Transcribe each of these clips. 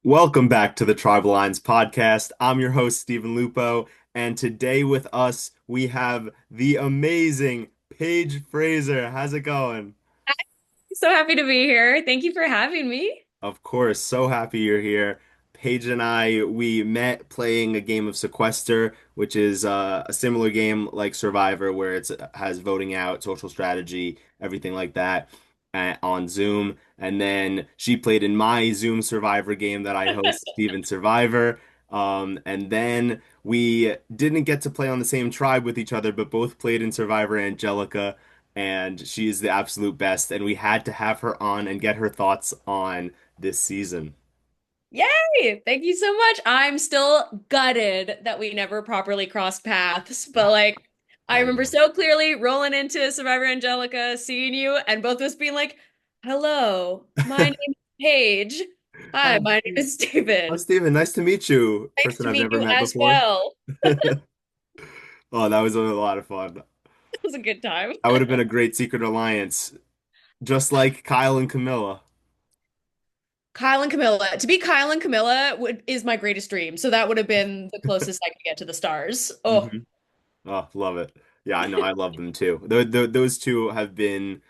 Welcome back to the Tribal Lines podcast. I'm your host, Stephen Lupo, and today with us we have the amazing Paige Fraser. How's it going? So happy to be here. Thank you for having me. Of course, so happy you're here. Paige and I, we met playing a game of Sequester, which is a similar game like Survivor, where it has voting out, social strategy, everything like that, on Zoom. And then she played in my Zoom Survivor game that I host, Steven Survivor. And then we didn't get to play on the same tribe with each other, but both played in Survivor Angelica, and she is the absolute best. And we had to have her on and get her thoughts on this season. Yay! Thank you so much. I'm still gutted that we never properly crossed paths, but I I remember know. so clearly rolling into Survivor Angelica, seeing you, and both of us being like, "Hello, my name is Paige. Hi, Hi, my name is I'm Steven. Steven. Nice to meet you. Nice Person to I've meet never you met as before. well." Oh, that was a lot of fun. It was a good time. I would have been a great secret alliance, just like Kyle and Camilla. Kyle and Camilla. To be Kyle and Camilla is my greatest dream. So that would have been the closest I could get to the stars. Oh, Hmm. Oh, love it. Yeah, I know. I love them too. Those two have been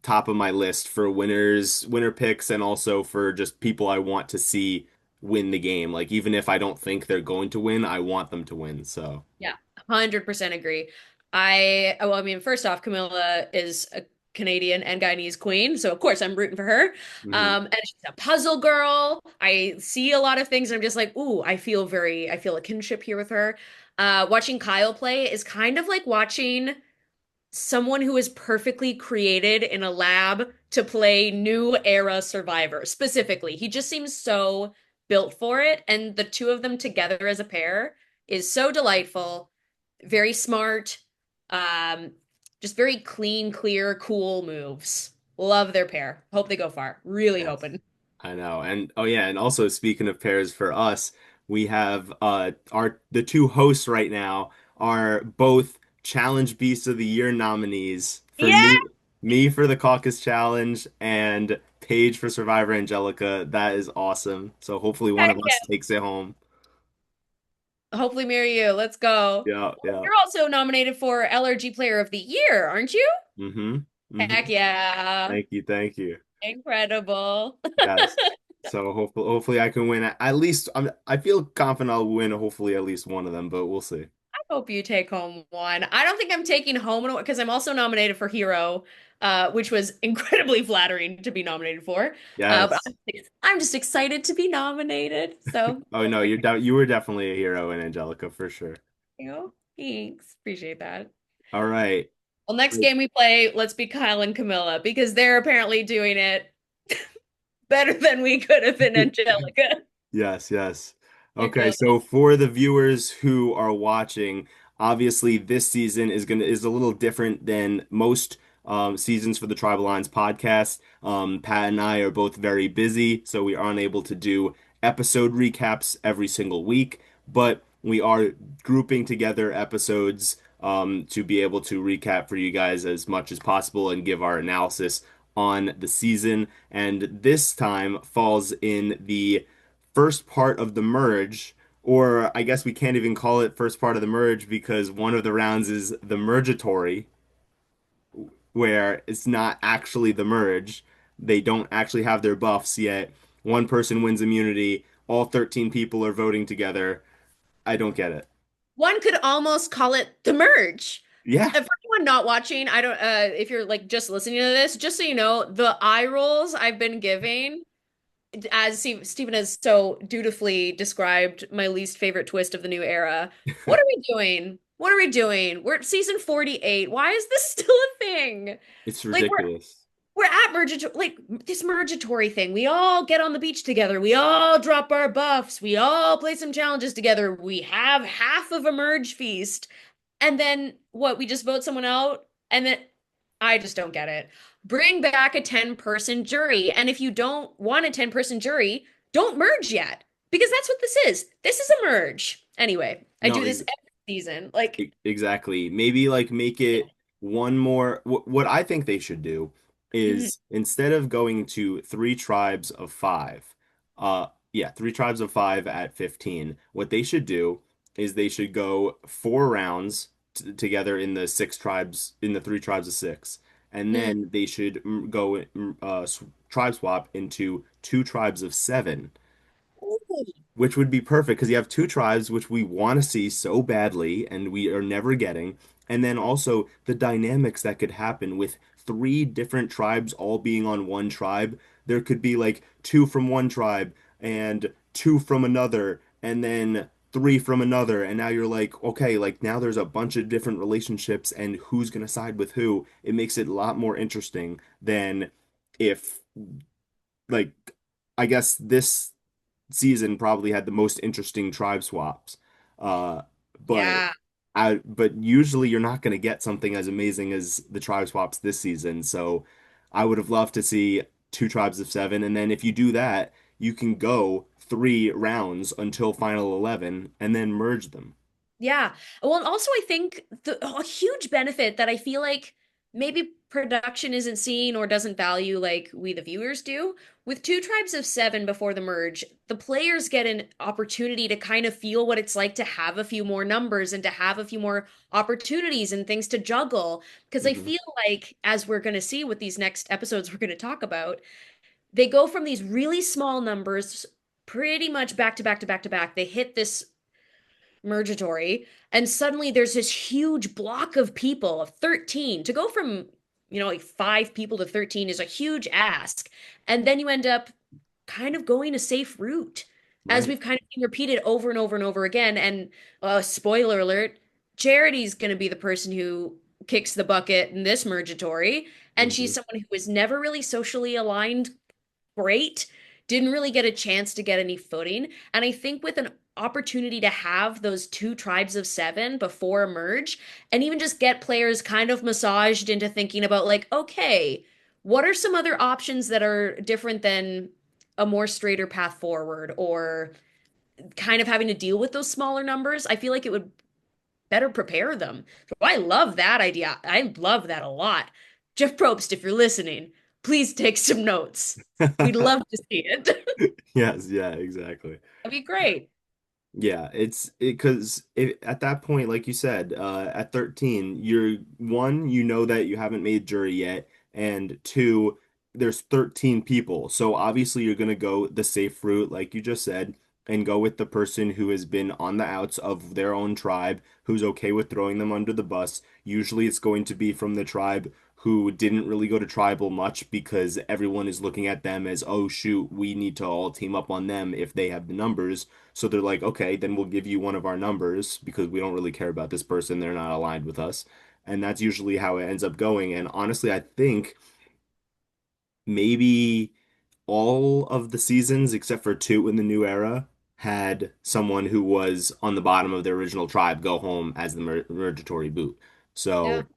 top of my list for winner picks, and also for just people I want to see win the game. Like, even if I don't think they're going to win, I want them to win. So, yeah, 100% agree. Well, I mean, first off, Camilla is a Canadian and Guyanese queen, so of course I'm rooting for her. mhm. And she's a puzzle girl. I see a lot of things, and I'm just like, ooh, I feel a kinship here with her. Watching Kyle play is kind of like watching someone who is perfectly created in a lab to play new era Survivor. Specifically, he just seems so built for it, and the two of them together as a pair is so delightful, very smart, um, just very clean, clear, cool moves. Love their pair. Hope they go far. Really Yes. hoping. I know. And oh yeah, and also speaking of pairs for us, we have our the two hosts right now are both Challenge Beast of the Year nominees for Yeah, me for the Caucus Challenge and Paige for Survivor Angelica. That is awesome. So hopefully one heck of us yeah. takes it home. Hopefully marry you. Let's go. Yeah, yeah. You're also nominated for LRG Player of the Year, aren't you? Mm-hmm. Heck Mm-hmm. yeah. Thank you, thank you. Incredible. Yes. So hopefully I can win at least I feel confident I'll win hopefully at least one of them, but we'll see. Hope you take home one. I don't think I'm taking home an award because I'm also nominated for Hero, which was incredibly flattering to be nominated for. But Yes. I'm just excited to be nominated. So, Oh no, you were definitely a hero in Angelica for sure. thanks. Appreciate that. All right. Well, next game we play, let's be Kyle and Camilla because they're apparently doing it better than we could have in Angelica. Yes, yes. They're Okay, killing so for the viewers who are watching, obviously this season is a little different than most seasons for the Tribal Lines podcast. Pat and I are both very busy, so we are unable to do episode recaps every single week, but we are grouping together episodes to be able to recap for you guys as much as possible and give our analysis on the season. And this time falls in the first part of the merge, or I guess we can't even call it first part of the merge because one of the rounds is the mergatory, where it's not actually the merge. They don't actually have their buffs yet. One person wins immunity. All 13 people are voting together. I don't get it. One could almost call it the merge. Yeah. And for anyone not watching, I don't if you're like just listening to this, just so you know, the eye rolls I've been giving as Stephen has so dutifully described my least favorite twist of the new era. What are we doing? What are we doing? We're at season 48. Why is this still a thing? It's Like ridiculous. we're at Mergatory, like this Mergatory thing. We all get on the beach together. We all drop our buffs. We all play some challenges together. We have half of a merge feast. And then what? We just vote someone out? And then I just don't get it. Bring back a 10-person jury. And if you don't want a 10-person jury, don't merge yet. Because that's what this is. This is a merge. Anyway, I No, do this every season. Like, exactly. Maybe like make it one more. What I think they should do mhm. is instead of going to three tribes of five, Yeah, three tribes of five at 15. What they should do is they should go 4 rounds together in the six tribes, in the three tribes of six. And Mm. then they should go tribe swap into two tribes of seven, Ooh. which would be perfect because you have two tribes which we want to see so badly and we are never getting. And then also the dynamics that could happen with three different tribes all being on one tribe. There could be like two from one tribe and two from another, and then three from another. And now you're like, okay, like now there's a bunch of different relationships and who's going to side with who. It makes it a lot more interesting than if, like, I guess this season probably had the most interesting tribe swaps. Uh, but Yeah. but usually you're not going to get something as amazing as the tribe swaps this season. So I would have loved to see two tribes of seven, and then if you do that, you can go 3 rounds until final 11 and then merge them. Yeah. Well, and also I think a huge benefit that I feel like maybe production isn't seeing or doesn't value like we the viewers do. With two tribes of seven before the merge, the players get an opportunity to kind of feel what it's like to have a few more numbers and to have a few more opportunities and things to juggle. Because I Hmm. feel like, as we're going to see with these next episodes we're going to talk about, they go from these really small numbers pretty much back to back to back to back. They hit this Mergatory, and suddenly there's this huge block of people of 13. To go from, like 5 people to 13 is a huge ask. And then you end up kind of going a safe route, as Right. we've kind of seen repeated over and over and over again. And spoiler alert, Charity's going to be the person who kicks the bucket in this Mergatory. And she's Hmm. someone who was never really socially aligned great, didn't really get a chance to get any footing. And I think with an opportunity to have those two tribes of seven before a merge, and even just get players kind of massaged into thinking about, like, okay, what are some other options that are different than a more straighter path forward, or kind of having to deal with those smaller numbers? I feel like it would better prepare them. So I love that idea. I love that a lot. Jeff Probst, if you're listening, please take some notes. We'd love to see it. Yes, yeah, exactly. That'd be great. Yeah, it's because at that point, like you said, at 13, you're one, you know that you haven't made jury yet, and two, there's 13 people. So obviously you're gonna go the safe route, like you just said, and go with the person who has been on the outs of their own tribe, who's okay with throwing them under the bus. Usually it's going to be from the tribe who didn't really go to tribal much because everyone is looking at them as, oh shoot, we need to all team up on them if they have the numbers. So they're like, okay, then we'll give you one of our numbers because we don't really care about this person. They're not aligned with us. And that's usually how it ends up going. And honestly, I think maybe all of the seasons, except for two in the new era, had someone who was on the bottom of their original tribe go home as the Mergatory boot. Yeah. So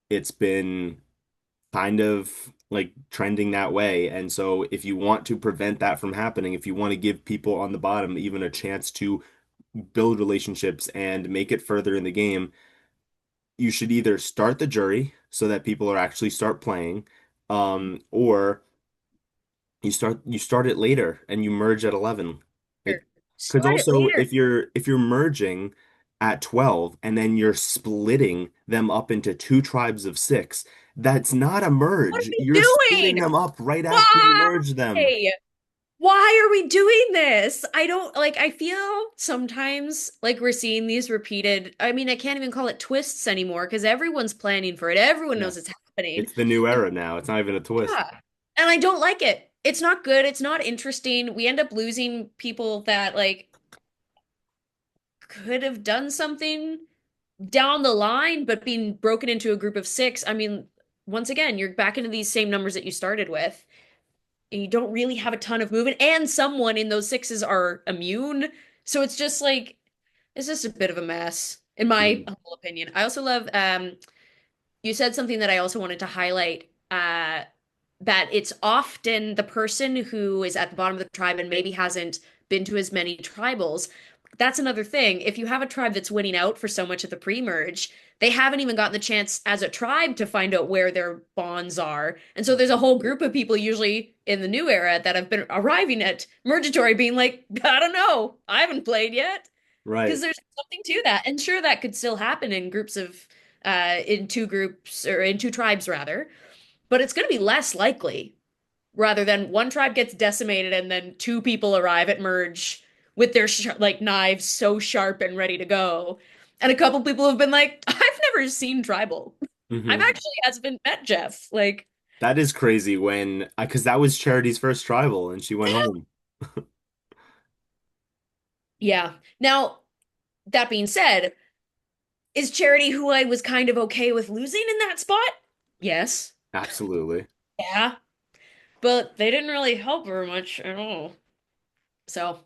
it's been kind of like trending that way. And so if you want to prevent that from happening, if you want to give people on the bottom even a chance to build relationships and make it further in the game, you should either start the jury so that people are actually start playing, or you start it later and you merge at 11. It because Start it also later. if you're merging at 12 and then you're splitting them up into two tribes of six, that's not a What are merge. we You're splitting doing? them up right after you Why? merge them. Why are we doing this? I don't like, I feel sometimes like we're seeing these repeated. I mean, I can't even call it twists anymore because everyone's planning for it. Everyone Yeah. knows it's happening. It's the new And era now. It's not even a twist. yeah. And I don't like it. It's not good. It's not interesting. We end up losing people that like could have done something down the line, but being broken into a group of six. I mean, once again, you're back into these same numbers that you started with, and you don't really have a ton of movement, and someone in those sixes are immune. So it's just like, it's just a bit of a mess, in my Mhm. humble opinion. I also love, you said something that I also wanted to highlight, that it's often the person who is at the bottom of the tribe and maybe hasn't been to as many tribals. That's another thing. If you have a tribe that's winning out for so much of the pre-merge, they haven't even gotten the chance as a tribe to find out where their bonds are. And so there's a whole group of people usually in the new era that have been arriving at Mergatory being like, I don't know, I haven't played yet. Because Right. there's something to that. And sure, that could still happen in groups of, in two groups or in two tribes rather, but it's going to be less likely rather than one tribe gets decimated and then two people arrive at Merge with their like knives so sharp and ready to go. And a couple people have been like, I've never seen tribal. I've Hmm. actually hasn't met Jeff. Like, That is crazy when, because that was Charity's first tribal and she went home. yeah. Now, that being said, is Charity who I was kind of okay with losing in that spot? Yes. Absolutely. Yeah. But they didn't really help her much at all. So,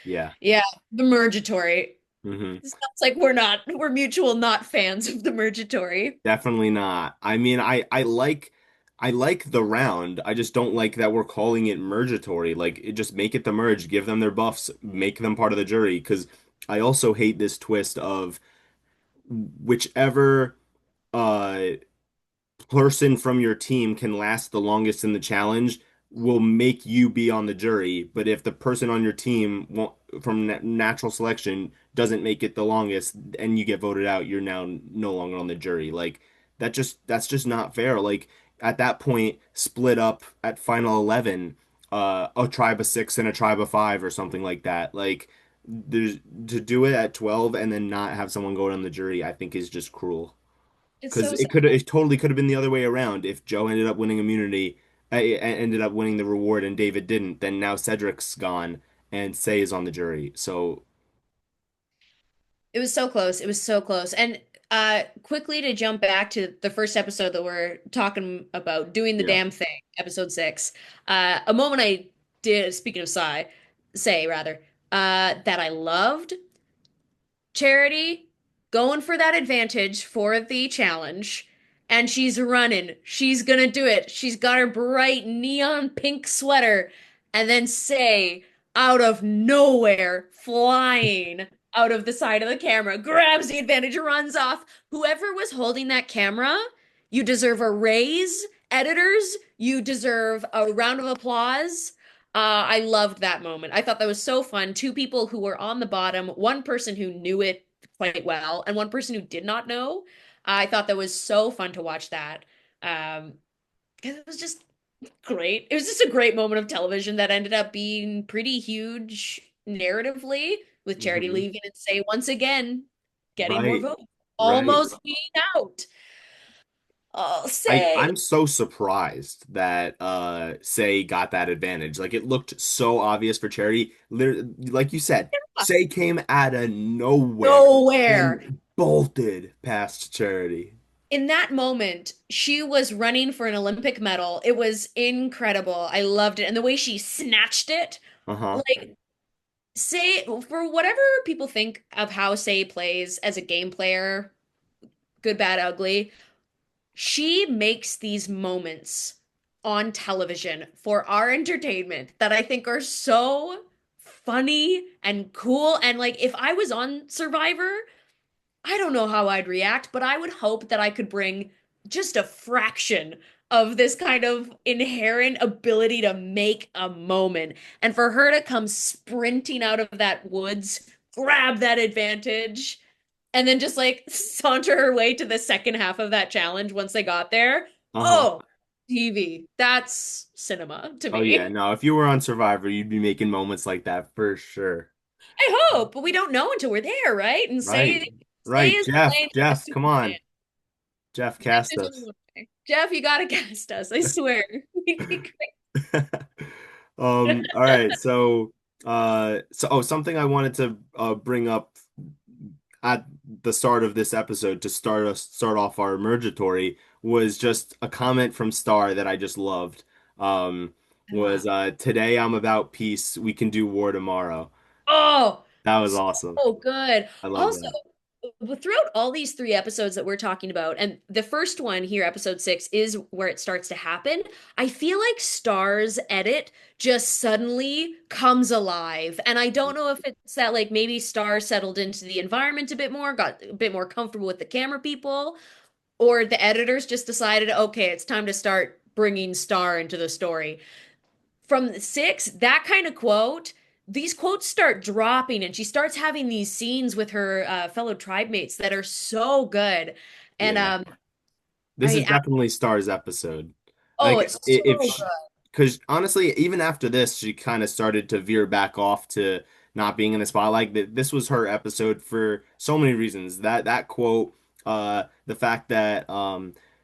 Yeah. yeah, the Mergatory. Hmm. It sounds like we're mutual not fans of the Mergatory. Definitely not. I mean, I like the round. I just don't like that we're calling it mergatory. Like, just make it the merge, give them their buffs, make them part of the jury. Because I also hate this twist of whichever uh person from your team can last the longest in the challenge will make you be on the jury. But if the person on your team won't, from natural selection doesn't make it the longest and you get voted out, you're now no longer on the jury. Like that's just not fair. Like at that point, split up at final 11, a tribe of six and a tribe of five or something like that. Like there's to do it at 12 and then not have someone go on the jury, I think is just cruel. It's Because so sad. it totally could have been the other way around. If Joe ended up winning immunity, ended up winning the reward, and David didn't, then now Cedric's gone and Say is on the jury. So It was so close. It was so close. And quickly to jump back to the first episode that we're talking about, doing the yeah, damn thing, episode 6. A moment I did, speaking of say rather, that I loved Charity going for that advantage for the challenge, and she's running. She's gonna do it. She's got her bright neon pink sweater, and then Say, out of nowhere, flying out of the side of the camera, grabs the advantage, runs off. Whoever was holding that camera, you deserve a raise. Editors, you deserve a round of applause. I loved that moment. I thought that was so fun. Two people who were on the bottom, one person who knew it quite well, and one person who did not know. I thought that was so fun to watch that. Um, 'Cause it was just great. It was just a great moment of television that ended up being pretty huge narratively, with Charity hmm, leaving and Say once again getting more right, votes, right. almost being out. Oh, I'm Say. so surprised that Say got that advantage. Like it looked so obvious for Charity. Like you said, Say came out of nowhere Nowhere. and bolted past Charity. In that moment, she was running for an Olympic medal. It was incredible. I loved it. And the way she snatched it, Uh-huh. like, Say, for whatever people think of how Say plays as a game player, good, bad, ugly, she makes these moments on television for our entertainment that I think are so funny and cool. And like, if I was on Survivor, I don't know how I'd react, but I would hope that I could bring just a fraction of this kind of inherent ability to make a moment. And for her to come sprinting out of that woods, grab that advantage, and then just like saunter her way to the second half of that challenge once they got there. Uh-huh. Oh, TV. That's cinema to Oh yeah, me. no, if you were on Survivor, you'd be making moments like that for sure. I hope, but we don't know until we're there, right? And Right. Say Right. is Jeff, playing like a Jeff, come Superman. on. Jeff, Jeff, cast there's only us. one way. Jeff, you gotta cast us. I swear. We'd be All right. Something I wanted to bring up at the start of this episode to start off our Emergatory was just a comment from Star that I just loved. Um, was great. today I'm about peace. We can do war tomorrow. Oh, That was awesome. so good. I love Also, that. throughout all these three episodes that we're talking about, and the first one here, episode 6, is where it starts to happen. I feel like Star's edit just suddenly comes alive. And I don't know if it's that, like, maybe Star settled into the environment a bit more, got a bit more comfortable with the camera people, or the editors just decided, okay, it's time to start bringing Star into the story. from six, that kind of quote, these quotes start dropping, and she starts having these scenes with her fellow tribe mates that are so good. And Yeah. I This is mean, definitely Star's episode. oh, Like it's if so good. because honestly, even after this, she kind of started to veer back off to not being in the spotlight. This was her episode for so many reasons. That quote, the fact that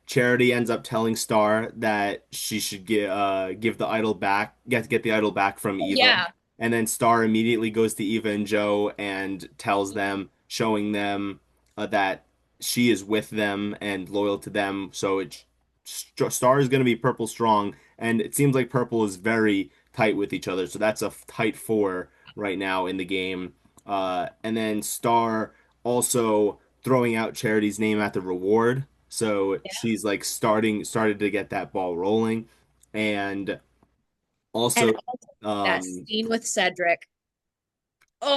Charity ends up telling Star that she should give the idol back, get the idol back from Eva, Yeah, and then Star immediately goes to Eva and Joe and tells them, showing them that she is with them and loyal to them. So Star is going to be Purple strong, and it seems like Purple is very tight with each other. So that's a tight four right now in the game. And then Star also throwing out Charity's name at the reward. So yeah. she's like started to get that ball rolling, and And also also that um scene with Cedric.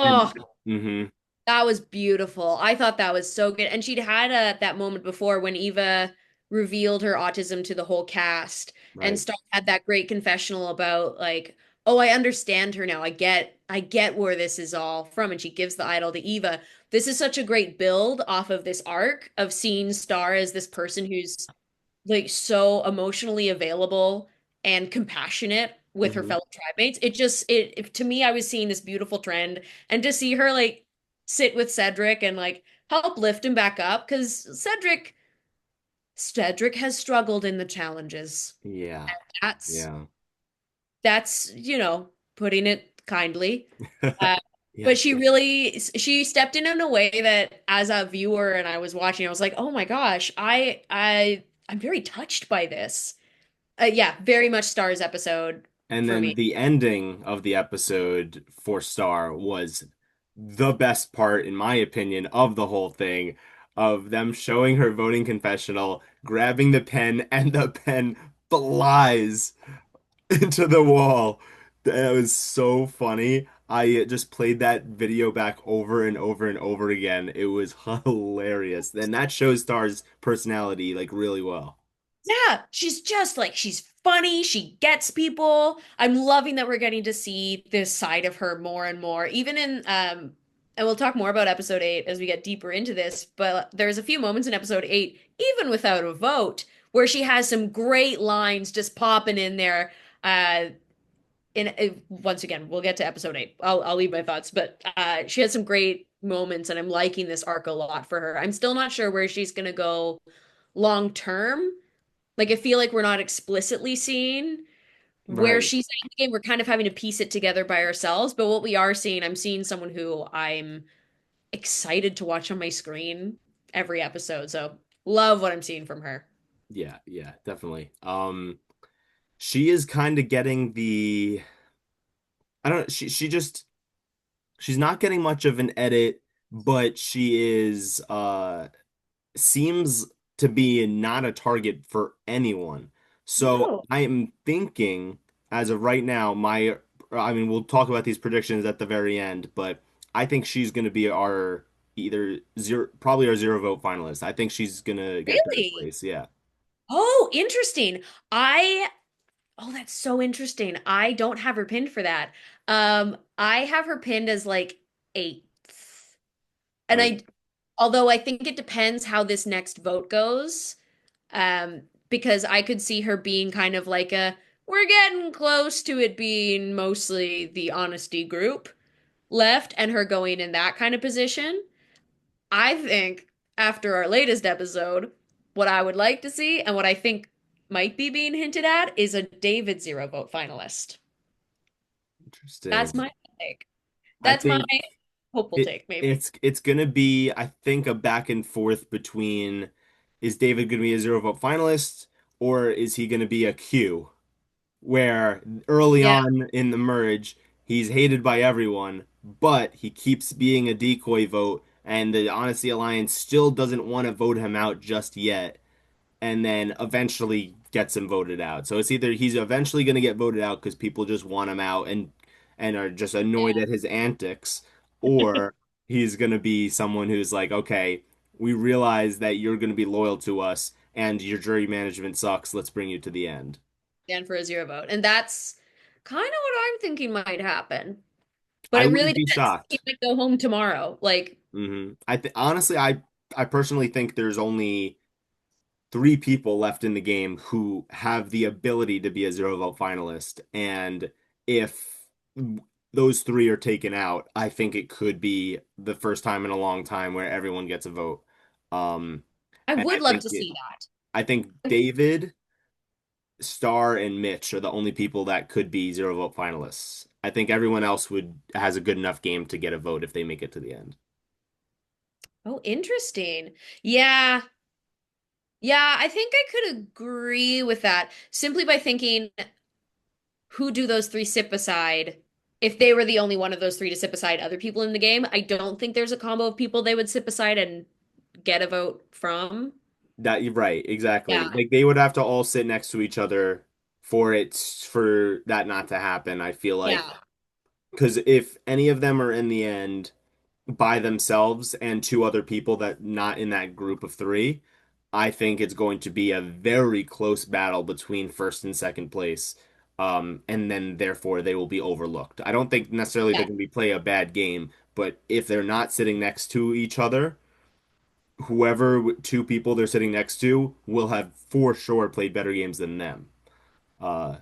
and Oh, hmm that was beautiful. I thought that was so good. And she'd had that moment before when Eva revealed her autism to the whole cast, and right. Star had that great confessional about like, oh, I understand her now. I get where this is all from. And she gives the idol to Eva. This is such a great build off of this arc of seeing Star as this person who's like so emotionally available and compassionate with her hmm fellow tribe mates. To me, I was seeing this beautiful trend, and to see her like sit with Cedric and like help lift him back up because Cedric has struggled in the challenges. Yeah. That's Yeah. putting it kindly. Uh, Yeah. but she stepped in a way that as a viewer and I was watching, I was like, oh my gosh, I'm very touched by this. Yeah, very much Star's episode And for then me. the ending of the episode for Star was the best part, in my opinion, of the whole thing, of them showing her voting confessional, grabbing the pen, and the pen flies into the wall. That was so funny. I just played that video back over and over and over again. It was hilarious. And that shows Star's personality like really well. Yeah, she's just like she's funny, she gets people. I'm loving that we're getting to see this side of her more and more. Even in and we'll talk more about episode 8 as we get deeper into this, but there's a few moments in episode 8 even without a vote where she has some great lines just popping in there. Uh Once again, we'll get to episode 8. I'll leave my thoughts, but she has some great moments and I'm liking this arc a lot for her. I'm still not sure where she's going to go long term. Like I feel like we're not explicitly seeing where Right. she's at in the game. We're kind of having to piece it together by ourselves, but what we are seeing, I'm seeing someone who I'm excited to watch on my screen every episode. So love what I'm seeing from her. Yeah, yeah, definitely. She is kind of getting the I don't she just she's not getting much of an edit, but she is seems to be not a target for anyone. So No. I am thinking, as of right now, I mean, we'll talk about these predictions at the very end, but I think she's going to be our either zero, probably our zero vote finalist. I think she's going to get third Really? place. Yeah. Oh, interesting. I Oh, that's so interesting. I don't have her pinned for that. I have her pinned as like eighth. And Okay. although I think it depends how this next vote goes, because I could see her being kind of like we're getting close to it being mostly the honesty group left and her going in that kind of position. I think after our latest episode, what I would like to see and what I think might be being hinted at is a David zero vote finalist. That's Interesting. my take. I That's my think hopeful take, maybe. it's gonna be, I think, a back and forth between is David gonna be a zero vote finalist or is he gonna be a Q? Where early Yeah, on in the merge, he's hated by everyone, but he keeps being a decoy vote, and the Honesty Alliance still doesn't want to vote him out just yet, and then eventually gets him voted out. So it's either he's eventually going to get voted out because people just want him out and are just annoyed at his antics, or he's going to be someone who's like, okay, we realize that you're going to be loyal to us and your jury management sucks. Let's bring you to the end. stand for a zero vote. And kind of what I'm thinking might happen. But I it really wouldn't be depends. He shocked. might go home tomorrow. Like, I th honestly, I personally think there's only three people left in the game who have the ability to be a zero vote finalist, and if those three are taken out, I think it could be the first time in a long time where everyone gets a vote. Um, I and would love to see I think that. David, Star, and Mitch are the only people that could be zero vote finalists. I think everyone else would has a good enough game to get a vote if they make it to the end. Oh, interesting. Yeah. Yeah, I think I could agree with that simply by thinking who do those three sit beside? If they were the only one of those three to sit beside other people in the game, I don't think there's a combo of people they would sit beside and get a vote from. That you're right, exactly. Yeah. Like they would have to all sit next to each other for that not to happen. I feel like Yeah. because if any of them are in the end by themselves and two other people that not in that group of three, I think it's going to be a very close battle between first and second place. And then therefore they will be overlooked. I don't think necessarily they're Yeah. going to be play a bad game, but if they're not sitting next to each other, whoever two people they're sitting next to will have for sure played better games than them. Uh,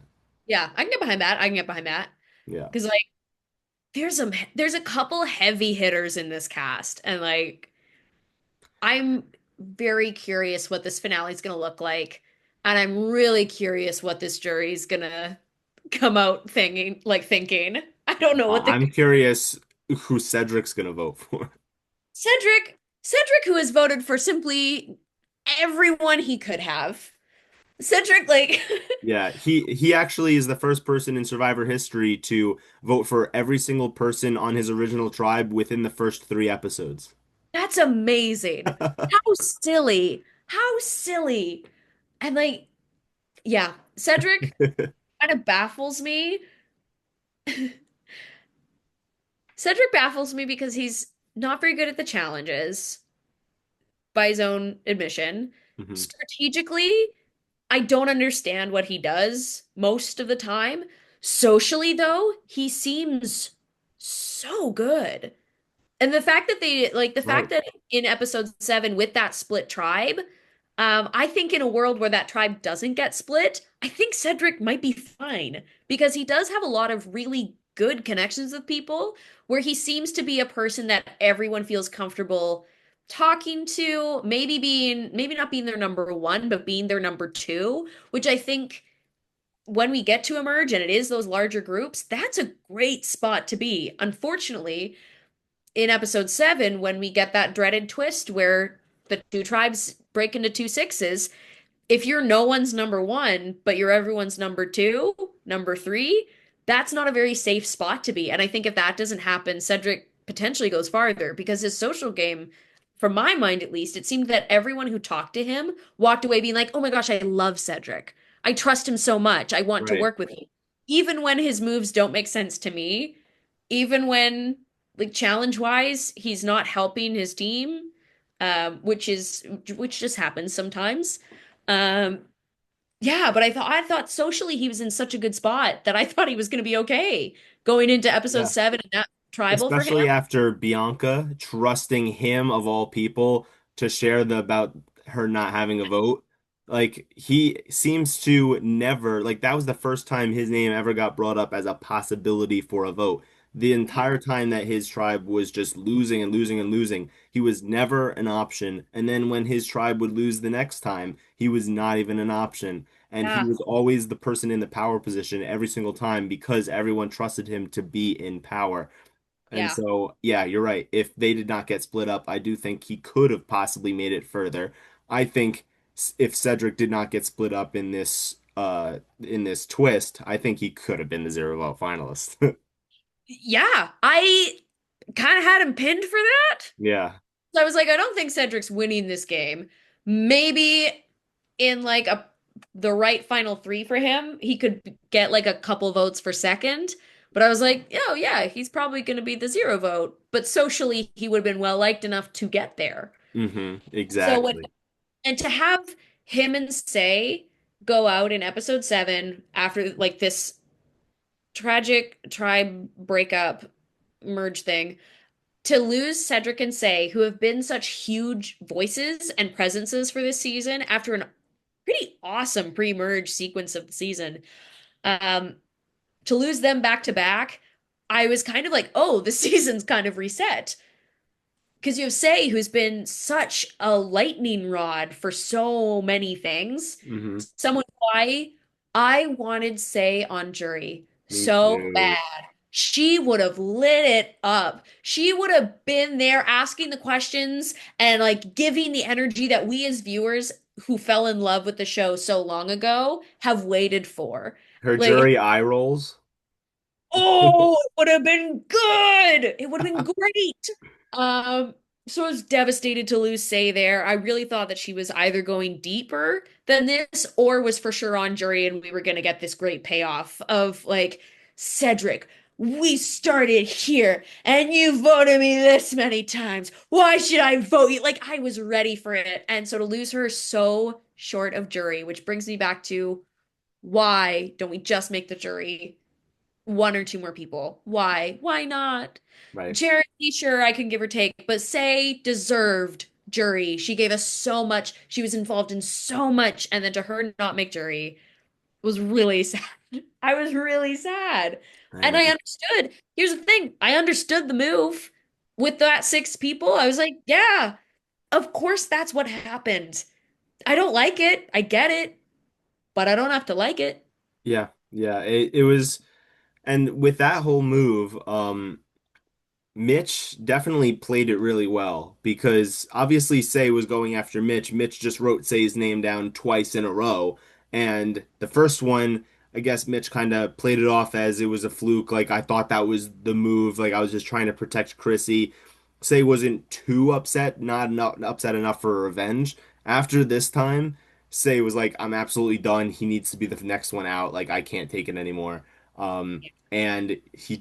Yeah. I can get behind that. I can get behind that. yeah. Because like there's a couple heavy hitters in this cast and like I'm very curious what this finale is going to look like, and I'm really curious what this jury is going to come out thinking. I don't know what the I'm curious who Cedric's gonna vote for. Cedric who has voted for simply everyone he could have. Cedric like Yeah, he actually is the first person in Survivor history to vote for every single person on his original tribe within the first three episodes. that's amazing. How silly. How silly. And like yeah, Cedric kind of baffles me. Cedric baffles me because he's not very good at the challenges, by his own admission. Mhm. Strategically, I don't understand what he does most of the time. Socially, though, he seems so good. And the fact Right, that in episode 7 with that split tribe, I think in a world where that tribe doesn't get split, I think Cedric might be fine because he does have a lot of really good connections with people where he seems to be a person that everyone feels comfortable talking to, maybe not being their number one, but being their number two, which I think when we get to emerge and it is those larger groups, that's a great spot to be. Unfortunately, in episode 7 when we get that dreaded twist where the two tribes break into two sixes, if you're no one's number one, but you're everyone's number two, number three, that's not a very safe spot to be. And I think if that doesn't happen, Cedric potentially goes farther because his social game, from my mind at least, it seemed that everyone who talked to him walked away being like, oh my gosh, I love Cedric. I trust him so much. I want to right. work with him. Even when his moves don't make sense to me, even when, like, challenge wise, he's not helping his team, which just happens sometimes. Um, yeah, but I thought socially he was in such a good spot that I thought he was going to be okay going into episode Yeah. 7 and that tribal for him. Especially after Bianca trusting him of all people to share the about her not having a vote. Like he seems to never, like that was the first time his name ever got brought up as a possibility for a vote. The Yeah, entire time that his tribe was just losing and losing and losing, he was never an option. And then when his tribe would lose the next time, he was not even an option. And he yeah, was always the person in the power position every single time because everyone trusted him to be in power. And yeah. so, yeah, you're right. If they did not get split up, I do think he could have possibly made it further. I think if Cedric did not get split up in this twist, I think he could have been the zero vote finalist. Yeah, I kind of had him pinned for that. Yeah. So I was like, I don't think Cedric's winning this game. Maybe in like a the right final three for him, he could get like a couple votes for second. But I was like, oh yeah, he's probably going to be the zero vote. But socially, he would have been well liked enough to get there. So when Exactly. and to have him and Say go out in episode 7 after like this tragic tribe breakup merge thing, to lose Cedric and Say, who have been such huge voices and presences for this season after an pretty awesome pre-merge sequence of the season, um, to lose them back to back, I was kind of like, oh, the season's kind of reset. Because you have Say, who's been such a lightning rod for so many things. Hmm. Someone who I wanted Say on jury Me so bad. too. She would have lit it up. She would have been there asking the questions and like giving the energy that we as viewers who fell in love with the show so long ago have waited for. Her Like, jury eye rolls. oh, it would have been good. It would have been great. Um, so I was devastated to lose Say there. I really thought that she was either going deeper than this or was for sure on jury and we were going to get this great payoff of like, Cedric, we started here and you voted me this many times. Why should I vote you? Like, I was ready for it. And so to lose her so short of jury, which brings me back to why don't we just make the jury one or two more people? Why? Why not? Right. Charity, sure, I can give or take, but Say deserved jury. She gave us so much. She was involved in so much, and then to her not make jury was really sad. I was really sad. I And know. I understood. Here's the thing, I understood the move with that six people. I was like, yeah, of course that's what happened. I don't like it. I get it, but I don't have to like it. Yeah. Yeah. It was, and with that whole move, Mitch definitely played it really well because obviously Say was going after Mitch. Mitch just wrote Say's name down twice in a row. And the first one, I guess Mitch kind of played it off as it was a fluke. Like I thought that was the move. Like I was just trying to protect Chrissy. Say wasn't too upset, not upset enough for revenge. After this time, Say was like, I'm absolutely done. He needs to be the next one out. Like I can't take it anymore. And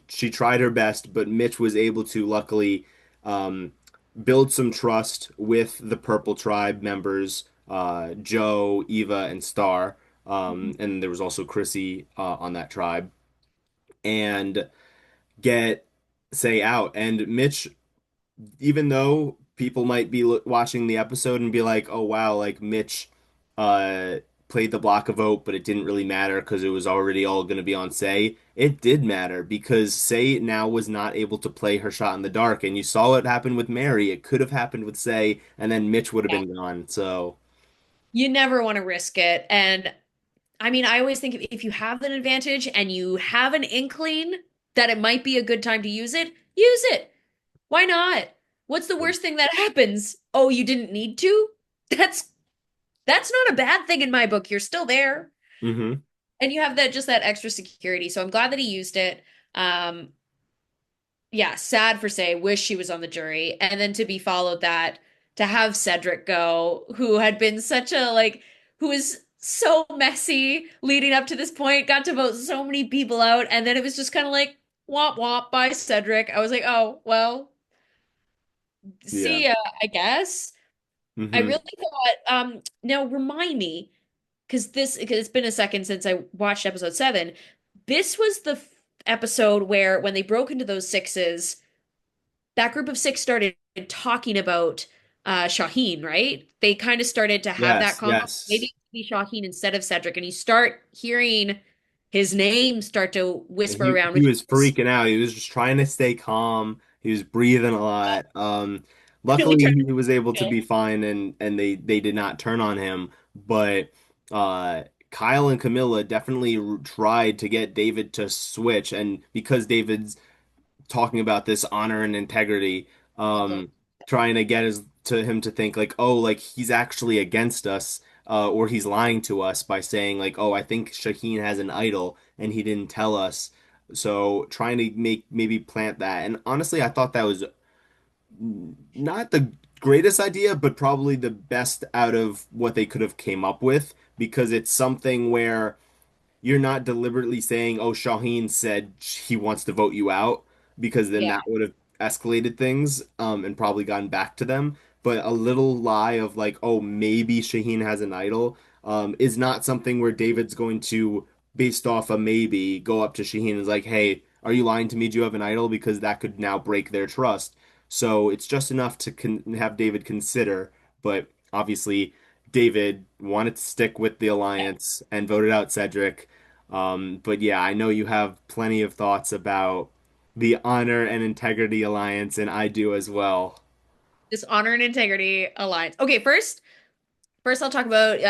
she tried her best, but Mitch was able to luckily um, build some trust with the Purple Tribe members, Joe, Eva, and Star. And there was also Chrissy on that tribe, and get Say out. And Mitch, even though people might be watching the episode and be like, "Oh wow, like Mitch uh played the block a vote, but it didn't really matter because it was already all going to be on Say." It did matter because Say now was not able to play her shot in the dark, and you saw what happened with Mary. It could have happened with Say, and then Mitch would have been gone. So, You never want to risk it. And I mean, I always think if you have an advantage and you have an inkling that it might be a good time to use it. Why not? What's the worst thing that happens? Oh, you didn't need to? That's that's not a bad thing in my book. You're still there. hmm. And you have that just that extra security. So I'm glad that he used it. Um, yeah, sad for Say, wish she was on the jury. And then to be followed that to have Cedric go, who had been such a like who is so messy leading up to this point, got to vote so many people out, and then it was just kind of like womp womp by Cedric. I was like, oh, well, Yeah. see ya, I guess. I Hmm. really thought, now remind me, because it's been a second since I watched episode 7. This was the episode where when they broke into those sixes that group of six started talking about Shaheen, right? They kind of started to have that Yes, conversation. Maybe yes. it could be Shaheen instead of Cedric, and you start hearing his name start to And whisper he around, he which was is freaking out. He was just trying to stay calm. He was breathing a lot. really Luckily trying he was able to to chill. be fine and they did not turn on him. But Kyle and Camilla definitely tried to get David to switch, and because David's talking about this honor and integrity, um, trying to get him to think like, oh, like he's actually against us, or he's lying to us by saying like, oh, I think Shaheen has an idol and he didn't tell us. So trying to make maybe plant that. And honestly, I thought that was not the greatest idea, but probably the best out of what they could have came up with because it's something where you're not deliberately saying, "Oh, Shaheen said he wants to vote you out," because then Yeah. that would have escalated things, and probably gotten back to them. But a little lie of like, "Oh, maybe Shaheen has an idol," is not something where David's going to based off a maybe, go up to Shaheen and is like, hey, are you lying to me? Do you have an idol? Because that could now break their trust. So it's just enough to have David consider, but obviously David wanted to stick with the alliance and voted out Cedric. But yeah, I know you have plenty of thoughts about the Honor and Integrity Alliance, and I do as well. This honor and integrity alliance. Okay, first, I'll talk about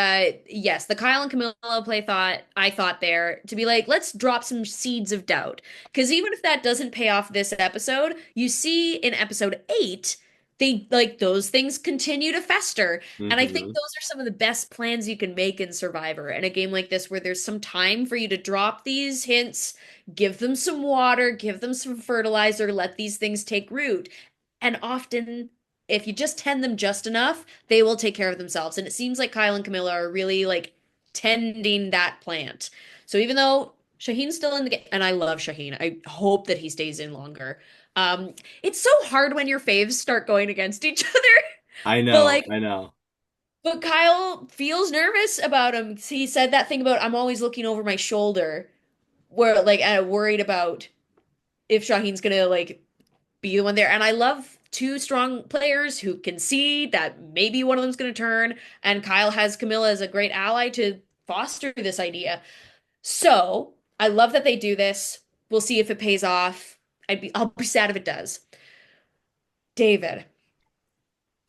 yes, the Kyle and Camilla play thought I thought there to be like, let's drop some seeds of doubt. Because even if that doesn't pay off this episode, you see in episode 8, they like those things continue to fester. And I think Hmm. those are some of the best plans you can make in Survivor. In a game like this where there's some time for you to drop these hints, give them some water, give them some fertilizer, let these things take root. And often if you just tend them just enough, they will take care of themselves. And it seems like Kyle and Camilla are really like tending that plant. So even though Shaheen's still in the game, and I love Shaheen, I hope that he stays in longer. It's so hard when your faves start going against each other. I But know, like, I know. but Kyle feels nervous about him. He said that thing about I'm always looking over my shoulder, where like worried about if Shaheen's gonna like be the one there. And I love two strong players who can see that maybe one of them's going to turn. And Kyle has Camilla as a great ally to foster this idea. So I love that they do this. We'll see if it pays off. I'll be sad if it does. David,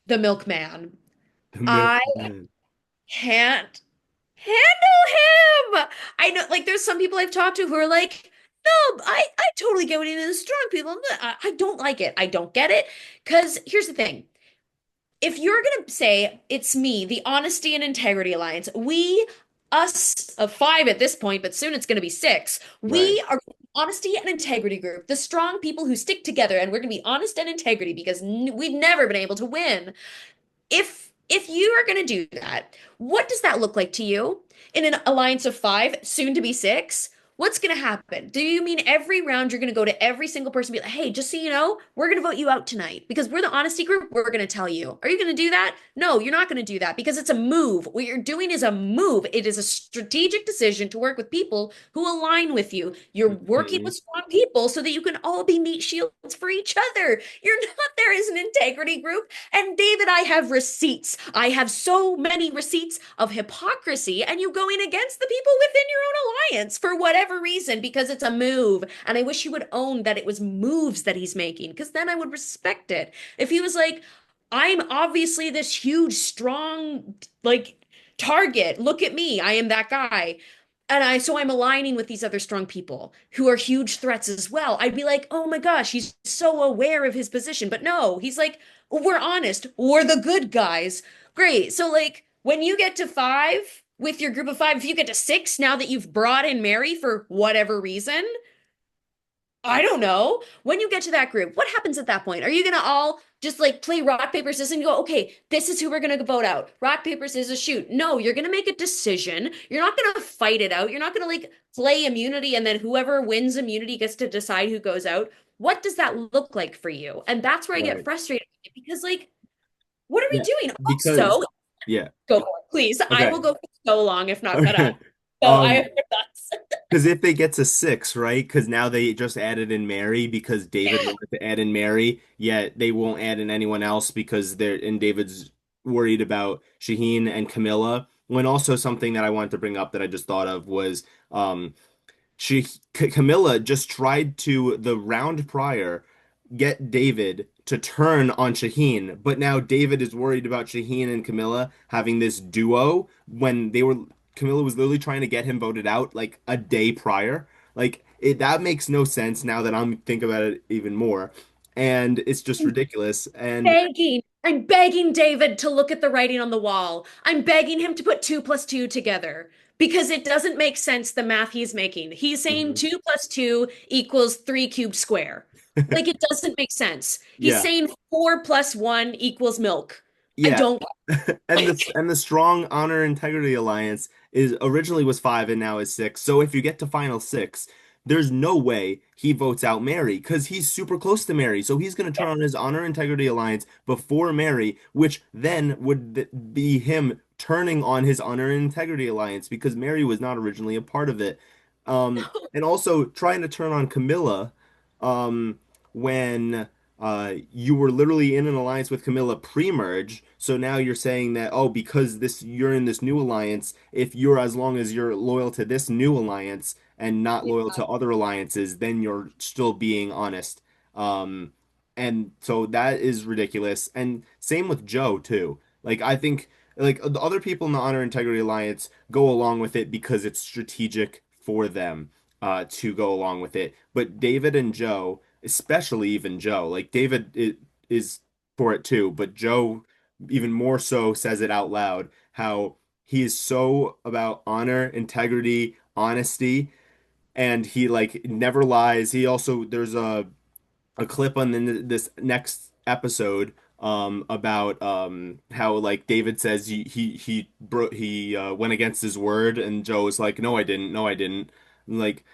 the milkman. The I milkman. can't handle him. I know, like, there's some people I've talked to who are like, no, I totally get what he is. Strong people. I don't like it. I don't get it. Because here's the thing. If you're going to say it's me, the Honesty and Integrity Alliance, us of 5 at this point, but soon it's going to be 6, Right. we are Honesty and Integrity group, the strong people who stick together, and we're going to be honest and integrity because we've never been able to win. If you are going to do that, what does that look like to you in an alliance of 5, soon to be 6? What's going to happen? Do you mean every round you're going to go to every single person and be like, hey, just so you know, we're going to vote you out tonight because we're the honesty group. We're going to tell you. Are you going to do that? No, you're not going to do that because it's a move. What you're doing is a move. It is a strategic decision to work with people who align with you. You're working Hmm. with strong people so that you can all be meat shields for each other. You're not there as an integrity group. And David, I have receipts. I have so many receipts of hypocrisy and you going against the people within your own alliance for whatever reason because it's a move. And I wish he would own that it was moves that he's making because then I would respect it. If he was like, I'm obviously this huge, strong, like target. Look at me. I am that guy. And I'm aligning with these other strong people who are huge threats as well. I'd be like, oh my gosh, he's so aware of his position. But no, he's like, we're honest. We're the good guys. Great. So, like, when you get to 5 with your group of 5, if you get to 6 now that you've brought in Mary for whatever reason, I don't know. When you get to that group, what happens at that point? Are you going to all just like play rock, paper, scissors and go, okay, this is who we're going to vote out? Rock, paper, scissors, shoot. No, you're going to make a decision. You're not going to fight it out. You're not going to like play immunity and then whoever wins immunity gets to decide who goes out. What does that look like for you? And that's where I get Right. frustrated because, like, what are we Yeah. doing? Because Also, yeah. go for it, please. I will Okay. go for so long if not cut off. Okay. So I have Um, your thoughts. because if they get to 6, right? Because now they just added in Mary because David wanted to add in Mary, yet they won't add in anyone else because David's worried about Shaheen and Camilla. When also something that I wanted to bring up that I just thought of was Camilla just tried to the round prior get David to turn on Shaheen, but now David is worried about Shaheen and Camilla having this duo when Camilla was literally trying to get him voted out like a day prior. Like that makes no sense now that I'm think about it even more. And it's just ridiculous. And Begging. I'm begging David to look at the writing on the wall. I'm begging him to put 2 plus 2 together because it doesn't make sense the math he's making. He's saying Mhm. 2 plus 2 equals 3 cubed square. Like it doesn't make sense. He's Yeah. saying 4 plus 1 equals milk. I Yeah, don't and the strong honor integrity alliance is originally was 5 and now is 6. So if you get to final 6, there's no way he votes out Mary because he's super close to Mary. So he's going to turn on his honor integrity alliance before Mary, which then would be him turning on his honor and integrity alliance because Mary was not originally a part of it. And also trying to turn on Camilla, um, when you were literally in an alliance with Camilla pre-merge. So now you're saying that, oh, because this you're in this new alliance, if you're as long as you're loyal to this new alliance and not loyal to other alliances, then you're still being honest. Um, and so that is ridiculous. And same with Joe too. Like I think like the other people in the Honor Integrity Alliance go along with it because it's strategic for them to go along with it. But David and Joe, especially even Joe, like is for it too, but Joe even more so says it out loud how he is so about honor, integrity, honesty, and he like never lies. He also there's a clip on this next episode about how like David says he went against his word and Joe's like no I didn't, no I didn't. Like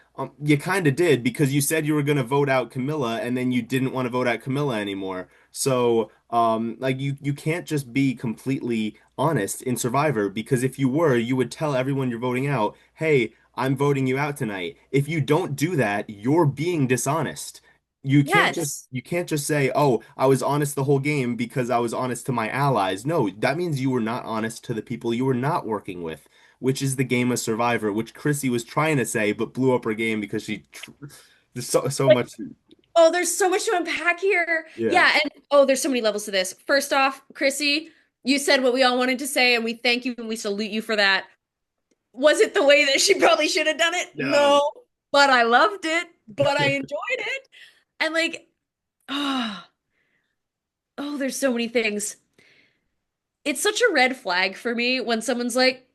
you kind of did because you said you were going to vote out Camilla and then you didn't want to vote out Camilla anymore. So like you can't just be completely honest in Survivor because if you were you would tell everyone you're voting out, "Hey, I'm voting you out tonight." If you don't do that, you're being dishonest. Yes. You can't just say, "Oh, I was honest the whole game because I was honest to my allies." No, that means you were not honest to the people you were not working with, which is the game of Survivor, which Chrissy was trying to say but blew up her game because there's so Like, much. oh, there's so much to unpack here. Yeah. Yeah, and oh, there's so many levels to this. First off, Chrissy, you said what we all wanted to say, and we thank you and we salute you for that. Was it the way that she probably should have done it? No. No, but I loved it, but I enjoyed it. And like, oh, oh, there's so many things. It's such a red flag for me when someone's like,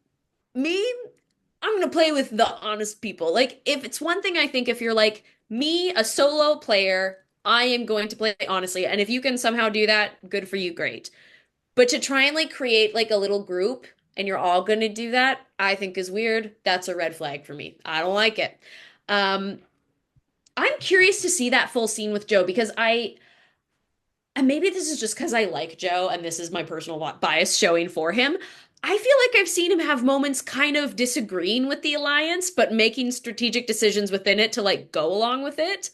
me, I'm gonna play with the honest people. Like, if it's one thing I think if you're like me, a solo player, I am going to play honestly. And if you can somehow do that, good for you, great. But to try and like create like a little group and you're all gonna do that, I think is weird. That's a red flag for me. I don't like it. Um, I'm curious to see that full scene with Joe because and maybe this is just because I like Joe and this is my personal bias showing for him. I feel like I've seen him have moments kind of disagreeing with the alliance, but making strategic decisions within it to like go along with it.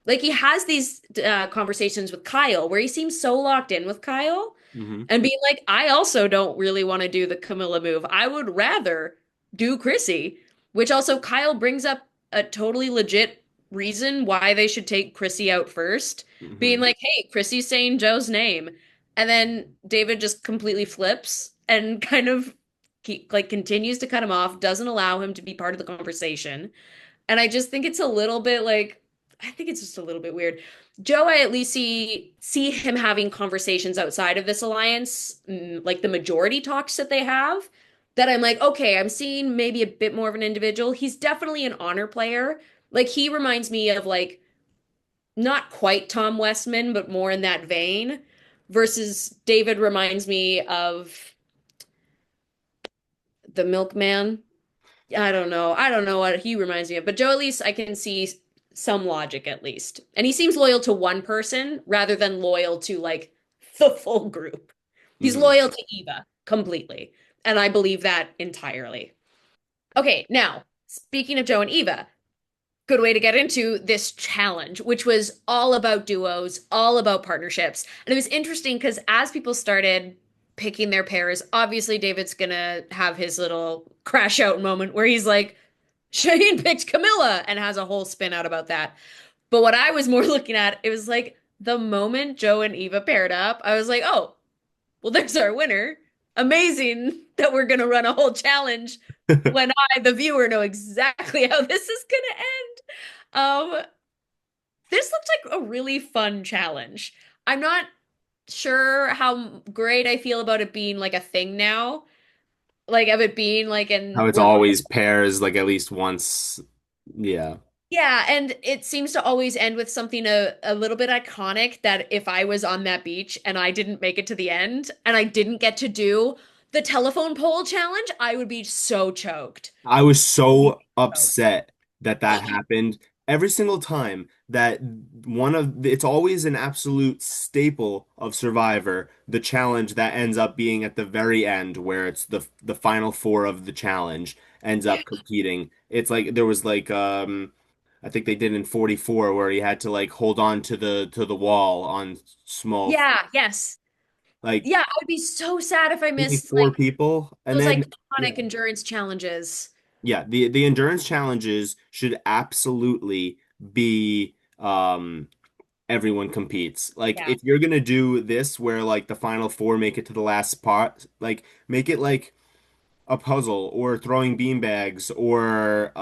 Like he has these conversations with Kyle where he seems so locked in with Kyle Hmm. and being like, I also don't really want to do the Camilla move. I would rather do Chrissy, which also Kyle brings up a totally legit reason why they should take Chrissy out first, being Hmm. like, hey, Chrissy's saying Joe's name. And then David just completely flips and kind of like continues to cut him off, doesn't allow him to be part of the conversation. And I just think it's a little bit like I think it's just a little bit weird. Joe, I at least see him having conversations outside of this alliance, like the majority talks that they have, that I'm like, okay, I'm seeing maybe a bit more of an individual. He's definitely an honor player. Like he reminds me of like not quite Tom Westman, but more in that vein. Versus David reminds me of the milkman. I don't know. I don't know what he reminds me of, but Joe, at least I can see some logic at least. And he seems loyal to one person rather than loyal to like the full group. He's Hmm. loyal to Eva completely. And I believe that entirely. Okay, now, speaking of Joe and Eva, good way to get into this challenge, which was all about duos, all about partnerships. And it was interesting because as people started picking their pairs, obviously David's gonna have his little crash out moment where he's like, Shane picked Camilla and has a whole spin out about that. But what I was more looking at, it was like the moment Joe and Eva paired up, I was like, oh, well, there's our winner. Amazing that we're gonna run a whole challenge when I, the viewer, know exactly how this is gonna end. This looked like a really fun challenge. I'm not sure how great I feel about it being like a thing now, like of it being like How an it's we're always pairs like at least once. Yeah. yeah, and it seems to always end with something a little bit iconic that if I was on that beach and I didn't make it to the end and I didn't get to do the telephone pole challenge, I would be so choked. I was so Choked. upset that that happened every single time that it's always an absolute staple of Survivor, the challenge that ends up being at the very end where it's the final four of the challenge ends Yeah. up competing. It's like there was like I think they did in 44 where he had to like hold on to the wall on small Yeah, yes. like Yeah, I would be so sad if I only missed four like people and those then iconic yeah. endurance challenges. Yeah, the endurance challenges should absolutely be everyone competes. Like Yeah. if you're gonna do this where like the final four make it to the last spot, like make it like a puzzle or throwing beanbags or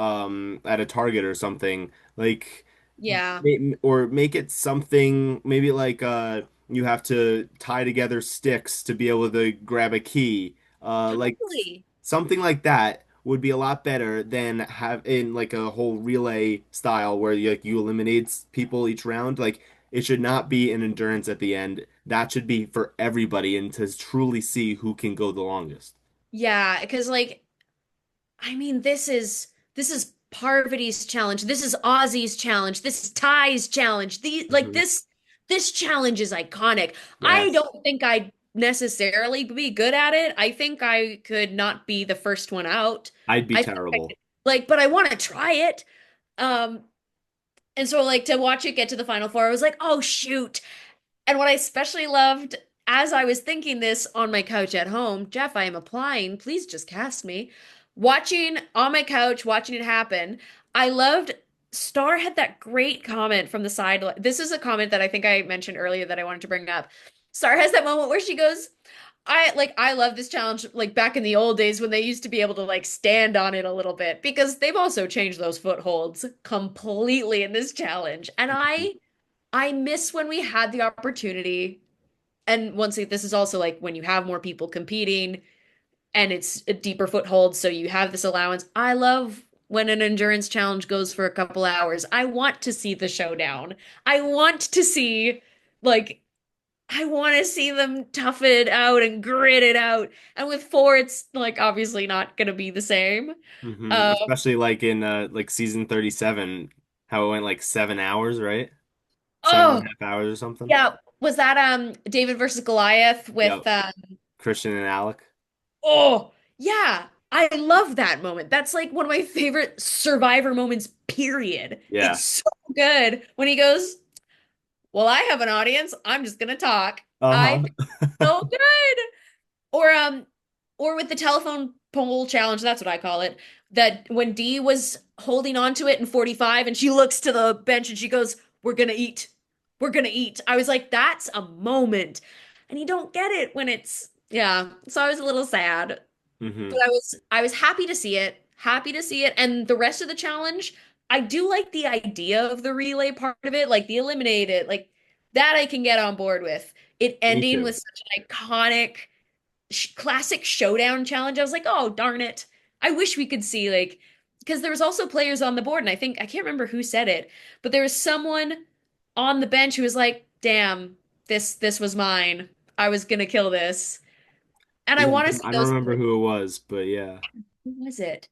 at a target or something. Like Yeah. or make it something maybe like you have to tie together sticks to be able to grab a key. Like Totally. something like that would be a lot better than have in like a whole relay style where you eliminate people each round. Like it should not be an endurance at the end. That should be for everybody and to truly see who can go the longest. Yeah, because like I mean, this is Parvati's challenge. This is Ozzy's challenge. This is Ty's challenge. Mhm. This challenge is iconic. I Yes, don't think I'd necessarily be good at it. I think I could not be the first one out. I'd be I think I terrible. could, like, but I want to try it. Um, and so like to watch it get to the final four, I was like, oh shoot. And what I especially loved as I was thinking this on my couch at home, Jeff, I am applying. Please just cast me. Watching on my couch, watching it happen, I loved Star had that great comment from the side. This is a comment that I think I mentioned earlier that I wanted to bring up. Star has that moment where she goes, I love this challenge like back in the old days when they used to be able to like stand on it a little bit because they've also changed those footholds completely in this challenge. And I miss when we had the opportunity. And once again, this is also like when you have more people competing and it's a deeper foothold, so you have this allowance. I love when an endurance challenge goes for a couple hours. I want to see the showdown. I want to see, like, I want to see them tough it out and grit it out. And with four, it's like obviously not going to be the same. Um, Especially like in like season 37, how it went like 7 hours, right? Seven and oh, a half hours or something. yeah. Was that David versus Goliath Yep. with Christian and Alec. oh, yeah. I love that moment. That's like one of my favorite Survivor moments, period. It's Yeah. so good when he goes, well, I have an audience. I'm just gonna talk. I think Uh-huh. it's so good. Or or with the telephone pole challenge, that's what I call it. That when Dee was holding on to it in 45 and she looks to the bench and she goes, we're gonna eat. We're gonna eat. I was like, that's a moment. And you don't get it when it's yeah. So I was a little sad. hmm But I was happy to see it. Happy to see it. And the rest of the challenge, I do like the idea of the relay part of it, like the eliminate it, like that I can get on board with. It Me ending too. with such an iconic classic showdown challenge. I was like, "Oh, darn it. I wish we could see like because there was also players on the board and I think I can't remember who said it, but there was someone on the bench who was like, "Damn, this was mine. I was gonna kill this." And I Yeah, want to see I don't those. remember who it was, but yeah. Who was it?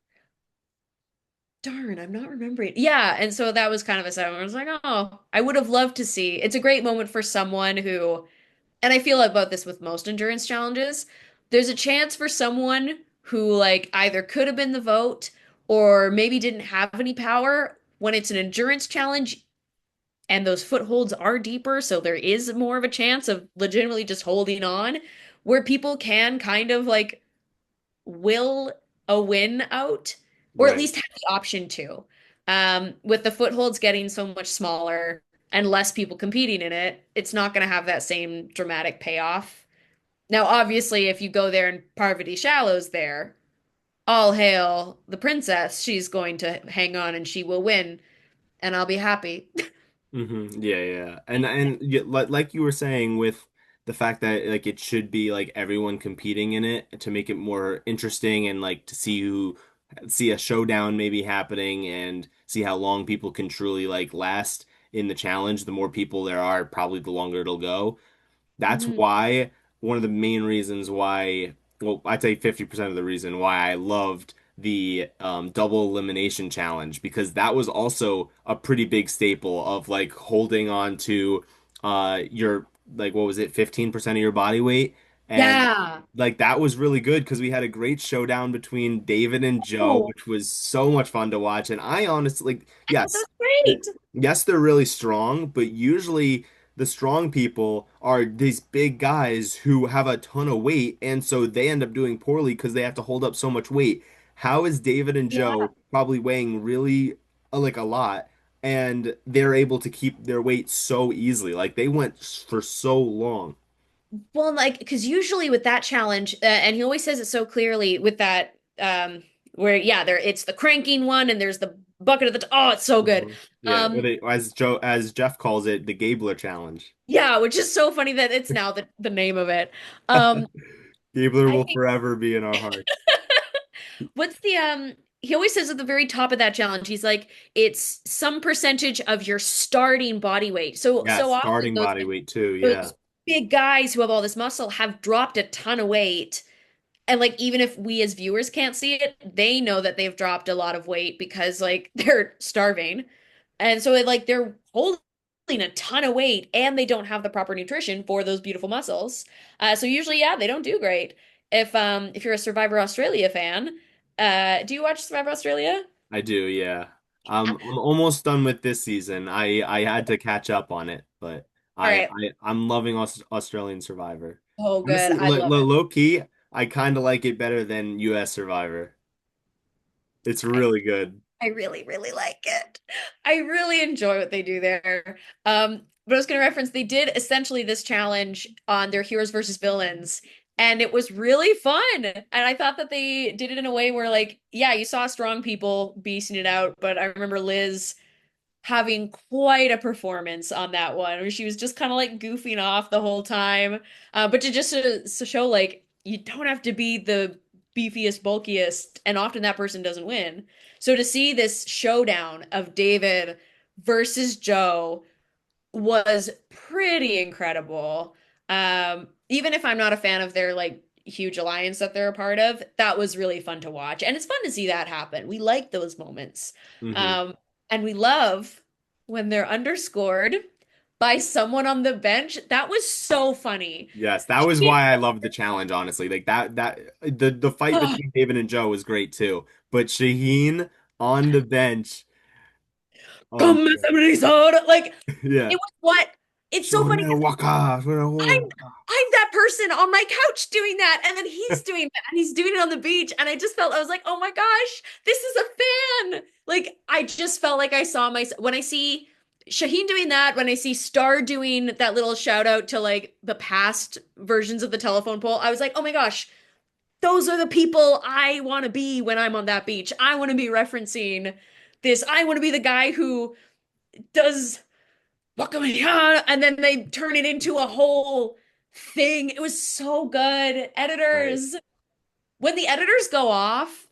Darn, I'm not remembering. Yeah, and so that was kind of a sad one. I was like, oh, I would have loved to see. It's a great moment for someone who, and I feel about this with most endurance challenges. There's a chance for someone who like either could have been the vote or maybe didn't have any power when it's an endurance challenge and those footholds are deeper, so there is more of a chance of legitimately just holding on, where people can kind of like will a win out, or at Right. least have the option to. With the footholds getting so much smaller and less people competing in it, it's not going to have that same dramatic payoff. Now, obviously, if you go there and Parvati Shallow's there, all hail the princess. She's going to hang on and she will win, and I'll be happy. Yeah, yeah. And yeah, like you were saying with the fact that like it should be like everyone competing in it to make it more interesting and like to see a showdown maybe happening and see how long people can truly like last in the challenge. The more people there are, probably the longer it'll go. That's Mhm. why one of the main reasons why, well, I'd say 50% of the reason why I loved the double elimination challenge because that was also a pretty big staple of like holding on to your like what was it 15% of your body weight and Yeah. like that was really good because we had a great showdown between David and Joe, Oh, which was so much fun to watch. And I honestly, like, I thought that yes, was great. yes, they're really strong, but usually the strong people are these big guys who have a ton of weight, and so they end up doing poorly because they have to hold up so much weight. How is David and Yeah. Joe probably weighing really like a lot, and they're able to keep their weight so easily? Like they went for so long. Well, like, because usually with that challenge, and he always says it so clearly with that, where yeah, there it's the cranking one, and there's the bucket of the. Oh, it's so good. Mhm. Yeah, or Um, they, as Jeff calls it, the Gabler challenge. yeah, which is so funny that it's now the name of it. Um, Gabler I will think forever be in our hearts. what's the he always says at the very top of that challenge, he's like, it's some percentage of your starting body weight. Yeah, So often starting body weight too. Yeah. those big guys who have all this muscle have dropped a ton of weight. And like even if we as viewers can't see it, they know that they've dropped a lot of weight because like they're starving. And so it like they're holding a ton of weight and they don't have the proper nutrition for those beautiful muscles. So usually yeah, they don't do great. If you're a Survivor Australia fan, do you watch Survivor Australia? I do, yeah. I'm almost done with this season. I had to catch up on it, but All right. I'm loving Australian Survivor. Oh, good. Honestly, I love it. low key, I kind of like it better than US Survivor. It's really good. I really, really like it. I really enjoy what they do there. But I was going to reference they did essentially this challenge on their heroes versus villains, and it was really fun. And I thought that they did it in a way where, like, yeah, you saw strong people beasting it out, but I remember Liz having quite a performance on that one where she was just kind of like goofing off the whole time. But to show like you don't have to be the beefiest, bulkiest, and often that person doesn't win. So to see this showdown of David versus Joe was pretty incredible. Even if I'm not a fan of their like huge alliance that they're a part of, that was really fun to watch. And it's fun to see that happen. We like those moments. Hmm. Um, and we love when they're underscored by someone on the bench. That was so funny. Yes, that was why I loved the challenge, honestly. Like the fight Ugh, between David and Joe was great too. But Shaheen on the bench, oh come my with God. somebody's heart. Like Yeah. it was what it's so funny. Shona Waka, Shona I'm Waka. I'm that person on my couch doing that, and then he's doing that, and he's doing it on the beach, and I just felt I was like, oh my gosh, this is a fan. Like I just felt like I saw my when I see Shaheen doing that, when I see Star doing that little shout out to like the past versions of the telephone pole, I was like, oh my gosh, those are the people I want to be when I'm on that beach. I want to be referencing this. I want to be the guy who does and then they turn it into a whole thing. It was so good. Right. Editors, when the editors go off,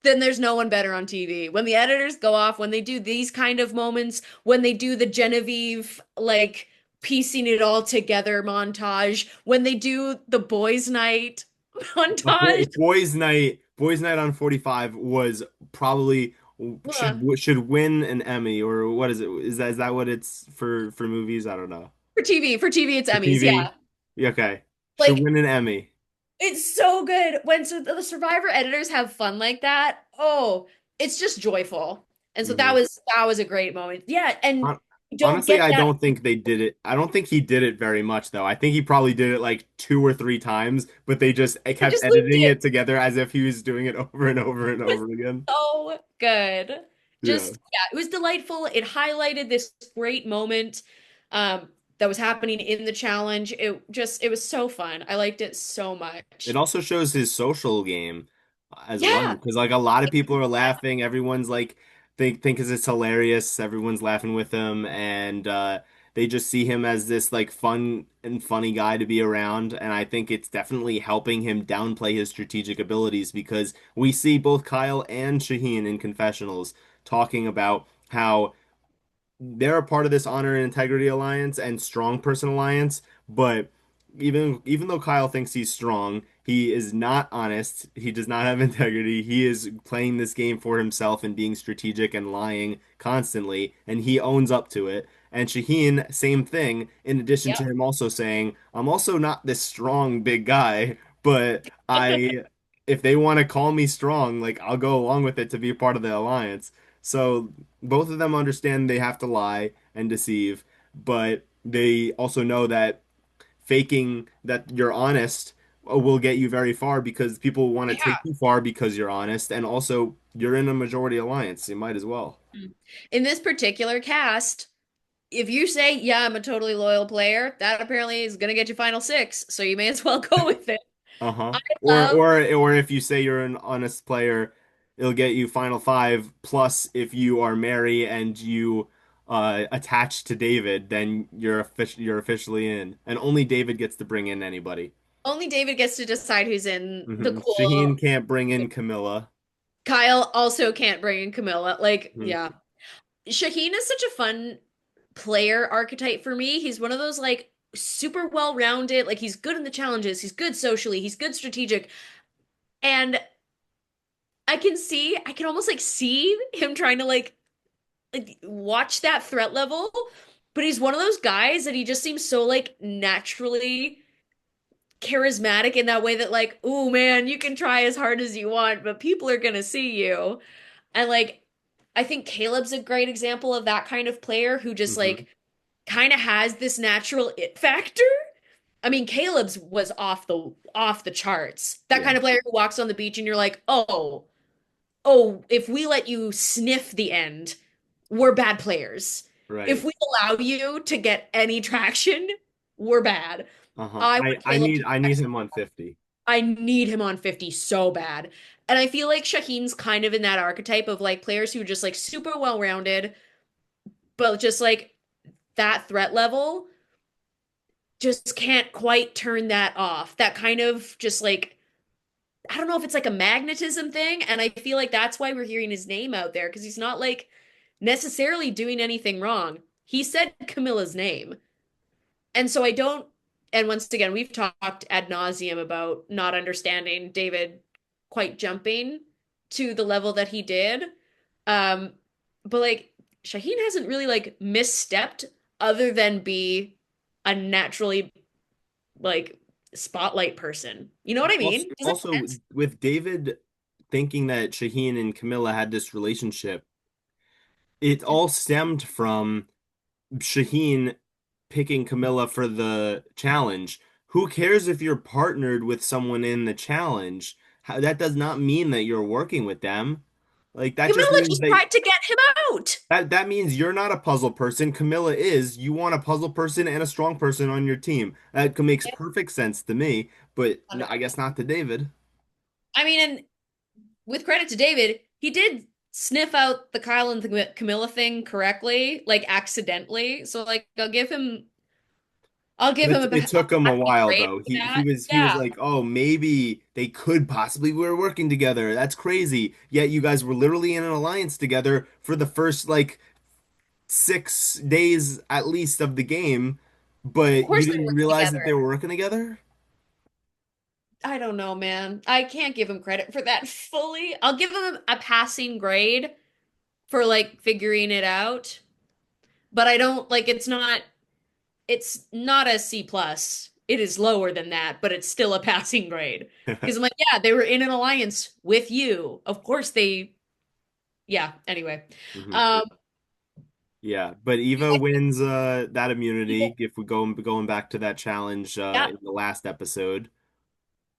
then there's no one better on TV. When the editors go off, when they do these kind of moments, when they do the Genevieve, like piecing it all together montage, when they do the boys' night The montage. boys night on 45 was probably Ugh. should win an Emmy or what is it? Is that what it's for movies? I don't know. For TV, it's For Emmys. Yeah. TV? Yeah, okay. Should Like win an Emmy. it's so good when the Survivor editors have fun like that. Oh, it's just joyful. And so Mhm. that was a great moment. Yeah, and Hon- you don't Honestly, get I that. don't think they did it. I don't think he did it very much though. I think he probably did it like two or three times, but they just They kept just looped editing it. it together as if he was doing it over and over and It was over again. so good. Yeah. Just yeah, it was delightful. It highlighted this great moment that was happening in the challenge. It was so fun. I liked it so It much. also shows his social game as well, Yeah. because like a lot of people are laughing. Everyone's like think it's hilarious. Everyone's laughing with him, and they just see him as this like fun and funny guy to be around. And I think it's definitely helping him downplay his strategic abilities because we see both Kyle and Shaheen in confessionals talking about how they're a part of this honor and integrity alliance and strong person alliance, but even though Kyle thinks he's strong, he is not honest. He does not have integrity. He is playing this game for himself and being strategic and lying constantly, and he owns up to it. And Shaheen, same thing, in addition to Yep. him also saying, I'm also not this strong big guy, but if they want to call me strong, like I'll go along with it to be a part of the alliance. So both of them understand they have to lie and deceive, but they also know that faking that you're honest will get you very far because people want to take Yeah. you far because you're honest, and also you're in a majority alliance. You might as well. In this particular cast, if you say, yeah, I'm a totally loyal player, that apparently is going to get you final six. So you may as well go with it. Uh-huh. I Or love, or or if you say you're an honest player, it'll get you final five. Plus, if you are Mary and you attach to David, then you're officially in, and only David gets to bring in anybody. only David gets to decide who's in the Shaheen cool. can't bring in Camilla. Kyle also can't bring in Camilla. Like, Mhm. yeah. Shaheen is such a fun player archetype for me. He's one of those like super well-rounded, like he's good in the challenges, he's good socially, he's good strategic. And I can almost like see him trying to like watch that threat level, but he's one of those guys that he just seems so like naturally charismatic in that way that like, oh man, you can try as hard as you want, but people are gonna see you. And like I think Caleb's a great example of that kind of player who just Hmm. like kind of has this natural it factor. I mean, Caleb's was off the charts. That Yeah, kind of player who walks on the beach and you're like, "Oh, if we let you sniff the end, we're bad players. If right. we allow you to get any traction, we're bad." Uh-huh. I I want I Caleb need to I need him on 50. I need him on 50 so bad. And I feel like Shaheen's kind of in that archetype of like players who are just like super well-rounded, but just like that threat level just can't quite turn that off. That kind of just like I don't know if it's like a magnetism thing, and I feel like that's why we're hearing his name out there because he's not like necessarily doing anything wrong. He said Camilla's name. And so I don't, and once again, we've talked ad nauseum about not understanding David quite jumping to the level that he did. Um, but like Shaheen hasn't really like misstepped other than be a naturally like spotlight person. You know what I Also, mean? Does that make also sense? with David thinking that Shaheen and Camilla had this relationship, it all stemmed from Shaheen picking Camilla for the challenge. Who cares if you're partnered with someone in the challenge? That does not mean that you're working with them. Like that just Camilla means just that tried to get him out. that means you're not a puzzle person. Camilla is. You want a puzzle person and a strong person on your team. That makes perfect sense to me, but I guess not to David. I mean, and with credit to David, he did sniff out the Kyle and the Camilla thing correctly, like accidentally. So like I'll give him It a took him a passing while grade though. for He that. was Yeah, like, "Oh, maybe they could possibly we're working together. That's crazy." Yet you guys were literally in an alliance together for the first like 6 days at least of the game, of but you course they didn't work realize that together. they were working together? I don't know, man. I can't give him credit for that fully. I'll give him a passing grade for like figuring it out, but I don't like it's not a C plus. It is lower than that, but it's still a passing grade. Because I'm like, yeah, they were in an alliance with you. Of course yeah, anyway. Mhm. Um, Yeah, but Eva wins that people, immunity if we go going back to that challenge yeah, in the last episode.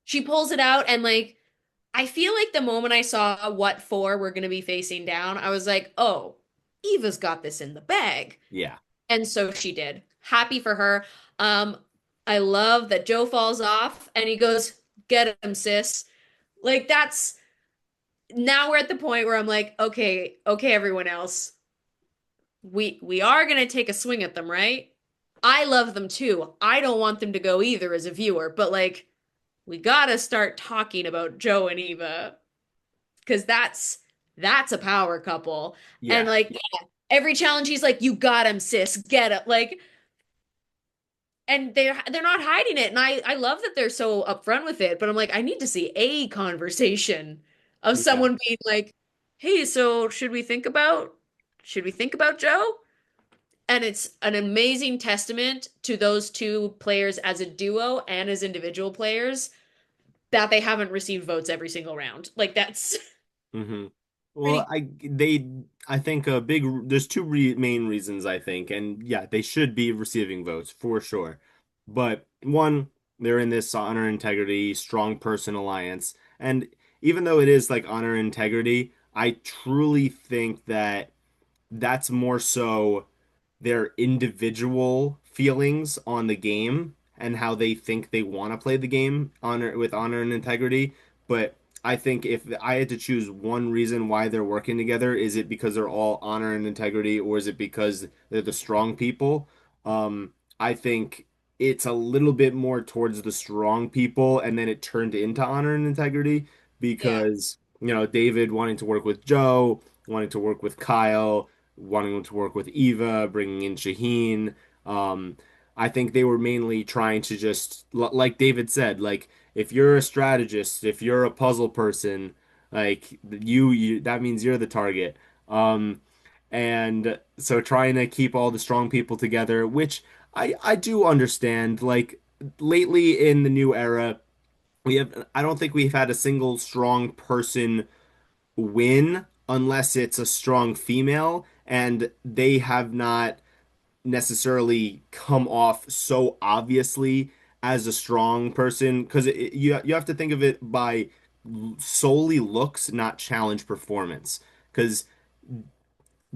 she pulls it out and like I feel like the moment I saw what four we're gonna be facing down, I was like, oh, Eva's got this in the bag. Yeah. And so she did. Happy for her. Um, I love that Joe falls off and he goes, get him, sis. Like that's now we're at the point where I'm like, okay, everyone else. We are gonna take a swing at them, right? I love them too. I don't want them to go either as a viewer, but like we gotta start talking about Joe and Eva because that's a power couple. And Yeah. like yeah, every challenge he's like, you got him, sis, get it. Like and they're not hiding it. And I love that they're so upfront with it, but I'm like, I need to see a conversation of Yeah. someone being like, "Hey, so should we think about Joe?" And it's an amazing testament to those two players as a duo and as individual players that they haven't received votes every single round. Like that's Hmm. Well, pretty. I think a big there's two re main reasons I think, and yeah, they should be receiving votes for sure. But one, they're in this honor integrity strong person alliance, and even though it is like honor integrity, I truly think that that's more so their individual feelings on the game and how they think they want to play the game honor and integrity. But I think if I had to choose one reason why they're working together, is it because they're all honor and integrity, or is it because they're the strong people? I think it's a little bit more towards the strong people, and then it turned into honor and integrity Yeah. because, David wanting to work with Joe, wanting to work with Kyle, wanting to work with Eva, bringing in Shaheen. Um, I think they were mainly trying to just, like David said, like if you're a strategist, if you're a puzzle person, like you that means you're the target. Um, and so trying to keep all the strong people together, which I do understand. Like lately in the new era, I don't think we've had a single strong person win unless it's a strong female, and they have not necessarily come off so obviously as a strong person because you have to think of it by solely looks, not challenge performance. Because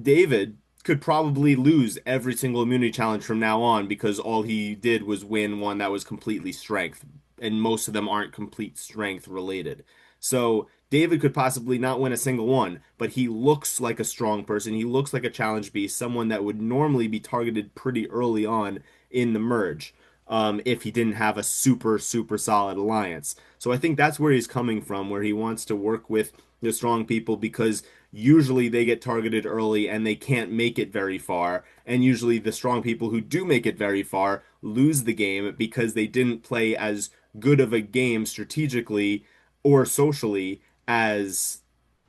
David could probably lose every single immunity challenge from now on because all he did was win one that was completely strength, and most of them aren't complete strength related. So David could possibly not win a single one, but he looks like a strong person. He looks like a challenge beast, someone that would normally be targeted pretty early on in the merge, if he didn't have a super, super solid alliance. So I think that's where he's coming from, where he wants to work with the strong people because usually they get targeted early and they can't make it very far. And usually the strong people who do make it very far lose the game because they didn't play as good of a game strategically or socially as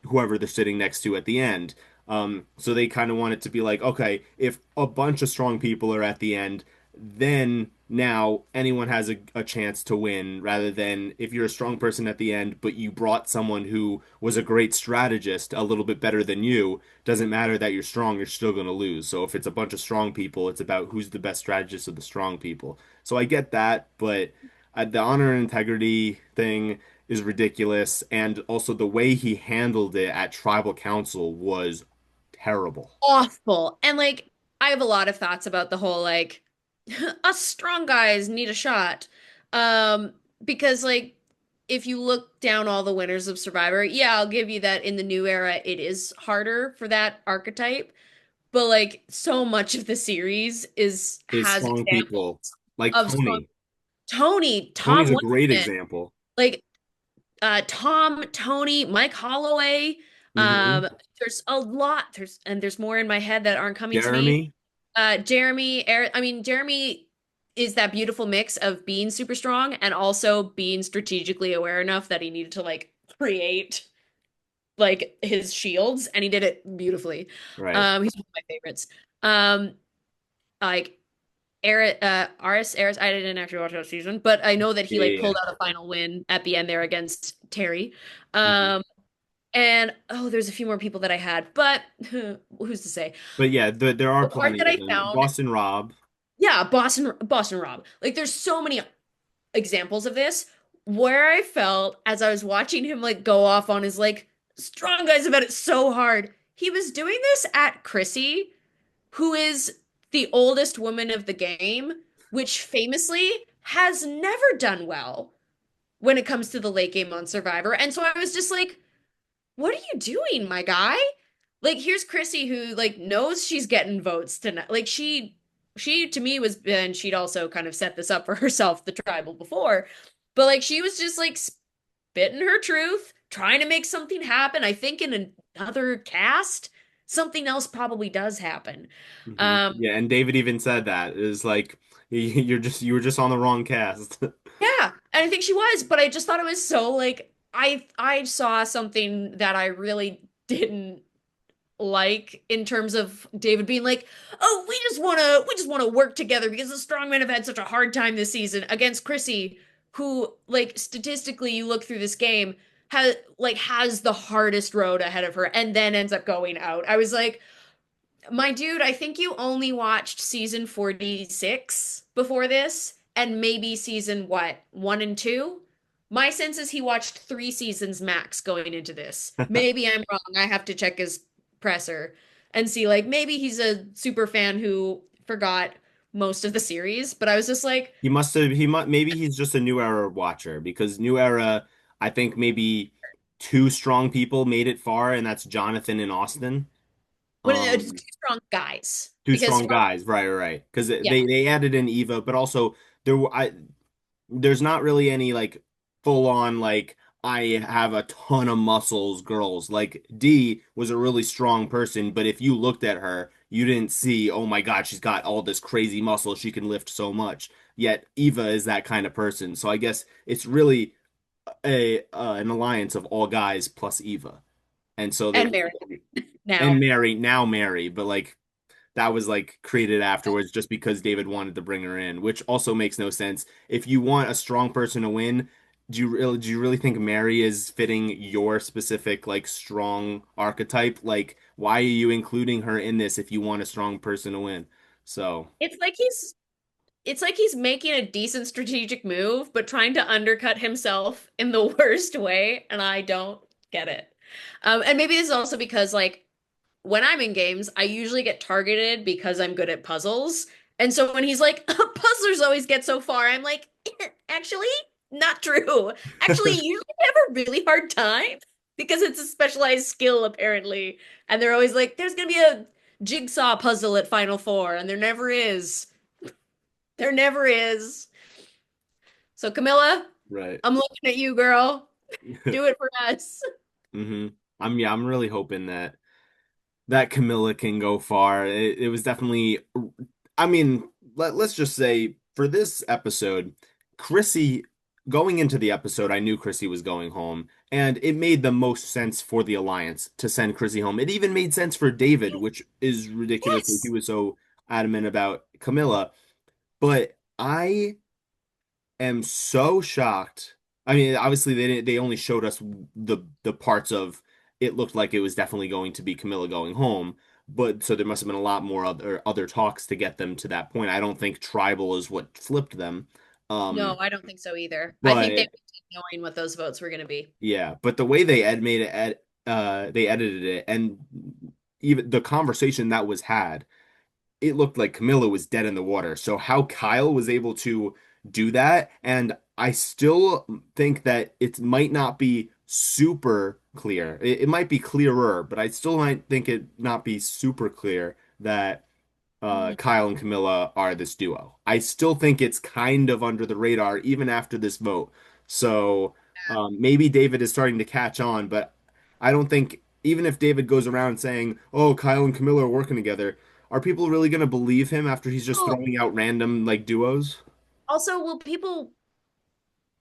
whoever they're sitting next to at the end. So they kind of want it to be like, okay, if a bunch of strong people are at the end, then now anyone has a chance to win rather than if you're a strong person at the end, but you brought someone who was a great strategist a little bit better than you, doesn't matter that you're strong, you're still going to lose. So if it's a bunch of strong people, it's about who's the best strategist of the strong people. So I get that, but the honor and integrity thing is ridiculous. And also the way he handled it at tribal council was terrible. Awful. And like, I have a lot of thoughts about the whole like us strong guys need a shot. Because like if you look down all the winners of Survivor, yeah, I'll give you that in the new era it is harder for that archetype. But like so much of the series is Is has strong people examples like of strong Tony. Tom Tony's a great Winston, example. like Tom, Tony, Mike Holloway. Hmm. Um, there's a lot. There's more in my head that aren't coming to me. Jeremy. I mean, Jeremy is that beautiful mix of being super strong and also being strategically aware enough that he needed to like create like his shields, and he did it beautifully. Right. He's one of my favorites. Um, like Aris, I didn't actually watch that season, but I know that he like Yeah. pulled out a final win at the end there against Terry. Hmm. Um, and oh, there's a few more people that I had, but who's to say? But yeah, there are The part plenty that of I them. found, Boston Rob. yeah, Boston Rob. Like there's so many examples of this where I felt as I was watching him like go off on his like strong guys about it so hard. He was doing this at Chrissy, who is the oldest woman of the game, which famously has never done well when it comes to the late game on Survivor. And so I was just like, what are you doing, my guy? Like here's Chrissy who like knows she's getting votes tonight. Like she to me was and she'd also kind of set this up for herself the tribal before. But like she was just like spitting her truth, trying to make something happen. I think in another cast, something else probably does happen. Hmm. Um Yeah, and David even said that is like You were just on the wrong cast. Yeah, and I think she was, but I just thought it was so like I saw something that I really didn't like in terms of David being like, "Oh, we just want to work together because the strongmen have had such a hard time this season against Chrissy, who like statistically you look through this game has the hardest road ahead of her and then ends up going out." I was like, my dude, I think you only watched season 46 before this, and maybe season what, one and two? My sense is he watched three seasons max going into this. Maybe I'm wrong. I have to check his presser and see, like, maybe he's a super fan who forgot most of the series. But I was just like, He must maybe he's just a New Era watcher because New Era, I think maybe two strong people made it far, and that's Jonathan and Austin. what are the two Um, strong guys? two Because, strong guys, right. Because yeah, they added in Eva, but also there's not really any like full on like I have a ton of muscles girls. Like Dee was a really strong person, but if you looked at her, you didn't see, oh my God, she's got all this crazy muscle, she can lift so much. Yet Eva is that kind of person. So I guess it's really a an alliance of all guys plus Eva. And so and they Mary and now. Mary, now Mary, but like that was like created afterwards just because David wanted to bring her in, which also makes no sense. If you want a strong person to win, do you really think Mary is fitting your specific like strong archetype? Like, why are you including her in this if you want a strong person to win? So, It's like he's making a decent strategic move, but trying to undercut himself in the worst way, and I don't get it. And maybe this is also because, like, when I'm in games, I usually get targeted because I'm good at puzzles. And so when he's like, puzzlers always get so far, I'm like, actually, not true. Actually, you usually have a really hard time because it's a specialized skill, apparently. And they're always like, there's gonna be a jigsaw puzzle at Final Four, and there never is. There never is. So Camilla, right. I'm looking at you, girl. Do it for us. hmm I'm really hoping that Camilla can go far. It was definitely, I mean, let's just say for this episode, Chrissy, going into the episode, I knew Chrissy was going home, and it made the most sense for the Alliance to send Chrissy home. It even made sense for David, which is ridiculous that he Yes. was so adamant about Camilla. But I am so shocked. I mean, obviously they only showed us the parts of it looked like it was definitely going to be Camilla going home, but so there must have been a lot more other talks to get them to that point. I don't think tribal is what flipped them. No, Um, I don't think so either. I think they but were knowing what those votes were going to be. yeah, but the way made it they edited it and even the conversation that was had, it looked like Camilla was dead in the water. So how Kyle was able to do that, and I still think that it might not be super clear. It might be clearer, but I still might think it not be super clear that Mhm. Kyle and Camilla are this duo. I still think it's kind of under the radar even after this vote. So maybe David is starting to catch on, but I don't think even if David goes around saying, "Oh, Kyle and Camilla are working together," are people really going to believe him after he's just Oh, throwing out random like duos? also, will people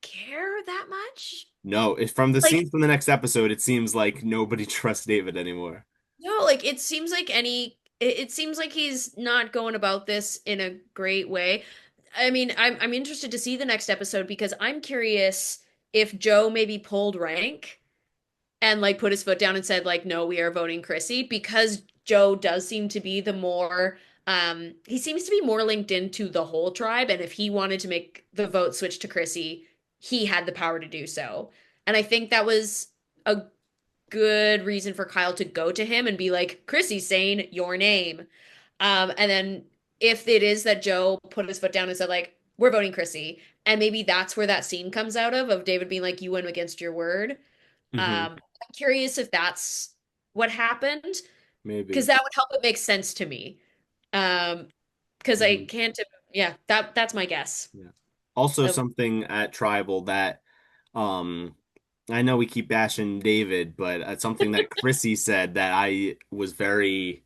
care that much? No, if from the Like, scenes from the next episode, it seems like nobody trusts David anymore. no, like it seems like it seems like he's not going about this in a great way. I mean, I'm interested to see the next episode because I'm curious if Joe maybe pulled rank and like put his foot down and said like no, we are voting Chrissy because Joe does seem to be the more he seems to be more linked into the whole tribe, and if he wanted to make the vote switch to Chrissy, he had the power to do so. And I think that was a good reason for Kyle to go to him and be like, Chrissy's saying your name. And then if it is that Joe put his foot down and said, like, we're voting Chrissy, and maybe that's where that scene comes out of David being like, you went against your word. Hmm I'm curious if that's what happened, because Maybe. that would help it make sense to me. Um, because I hmm can't, yeah, that's my guess. Yeah. Also, Of, something at Tribal that um I know we keep bashing David, but something that Chrissy said that I was very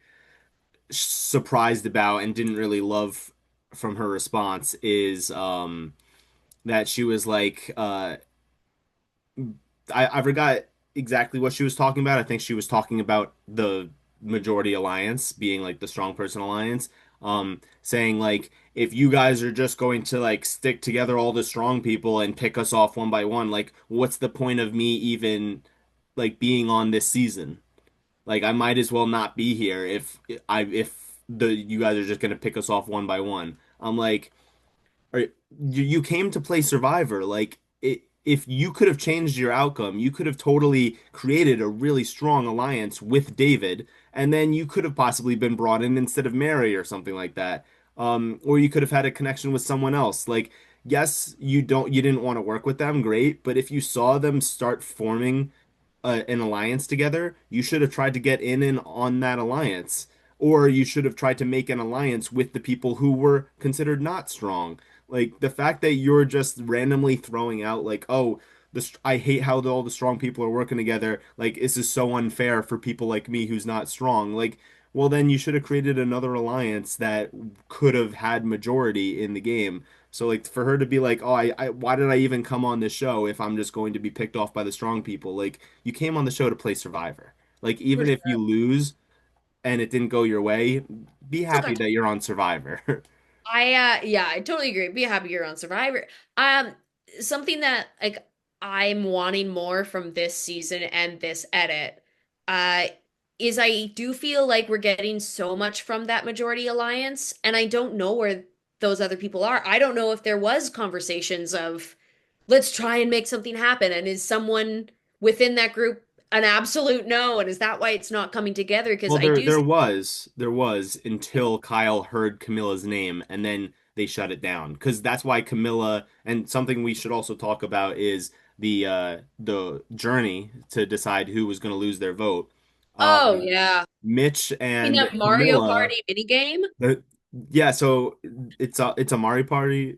surprised about and didn't really love. from her response is that she was like I forgot exactly what she was talking about. I think she was talking about the majority alliance being like the strong person alliance. Saying like if you guys are just going to like stick together all the strong people and pick us off one by one, like what's the point of me even like being on this season? Like I might as well not be here if the you guys are just gonna pick us off one by one. I'm like, or you came to play Survivor. Like if you could have changed your outcome, you could have totally created a really strong alliance with David, and then you could have possibly been brought in instead of Mary or something like that. Or you could have had a connection with someone else. Like, yes, you didn't want to work with them, great, but if you saw them start forming an alliance together, you should have tried to get in and on that alliance. Or you should have tried to make an alliance with the people who were considered not strong. Like the fact that you're just randomly throwing out like, oh, I hate how all the strong people are working together. Like this is so unfair for people like me who's not strong. Like, well, then you should have created another alliance that could have had majority in the game. So like for her to be like, oh, why did I even come on this show if I'm just going to be picked off by the strong people? Like you came on the show to play Survivor. Like For even if sure. you lose and it didn't go your way, be Still happy got that you're on Survivor. yeah, I totally agree. Be happy you're on Survivor. Something that like I'm wanting more from this season and this edit, uh, is I do feel like we're getting so much from that majority alliance, and I don't know where those other people are. I don't know if there was conversations of let's try and make something happen, and is someone within that group an absolute no, and is that why it's not coming together? Because Well, I do there was until Kyle heard Camilla's name, and then they shut it down. Because that's why Camilla, and something we should also talk about is the journey to decide who was going to lose their vote. Oh Um, yeah. Mitch In and that Mario Camilla, Party minigame, the, yeah, so it's a Mario Party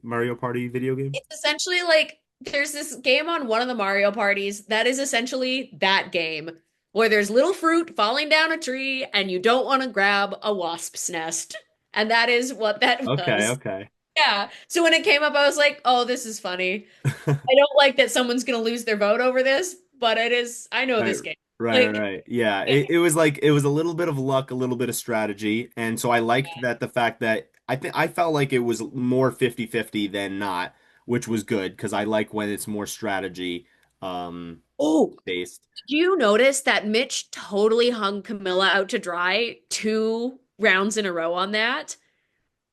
video game. it's essentially like there's this game on one of the Mario parties that is essentially that game where there's little fruit falling down a tree and you don't want to grab a wasp's nest. And that is what that Okay, was. okay. Yeah. So when it came up, I was like, oh, this is funny. I don't like that someone's going to lose their vote over this, but it is, I know Right, this game. right, Like, right. Yeah, it was like it was a little bit of luck, a little bit of strategy, and so I liked that the fact that I felt like it was more 50-50 than not, which was good because I like when it's more strategy um oh, based. did you notice that Mitch totally hung Camilla out to dry 2 rounds in a row on that?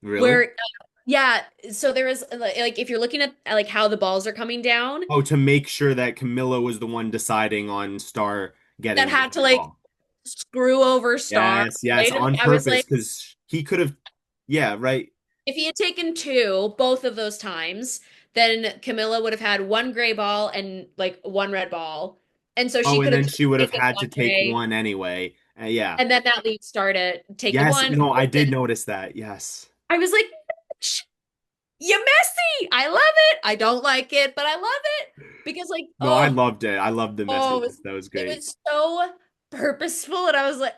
Really? Where yeah, so there was like if you're looking at like how the balls are coming down, Oh, to make sure that Camilla was the one deciding on Star that getting the had to high like ball. screw over Star. Yes, yes, Right? on I was purpose like, because he could have. Yeah, right. if he had taken two, both of those times, then Camilla would have had 1 gray ball and like 1 red ball. And so Oh, she and could have then she would have taken had to one take gray, one anyway. Yeah. and then that leaves Star to take the Yes, one. no, I did notice that. Yes. I was like, you messy. I love it. I don't like it, but I love it because like, No, I oh, loved it. I loved the oh, messiness. That was it great. was so purposeful, and I was like,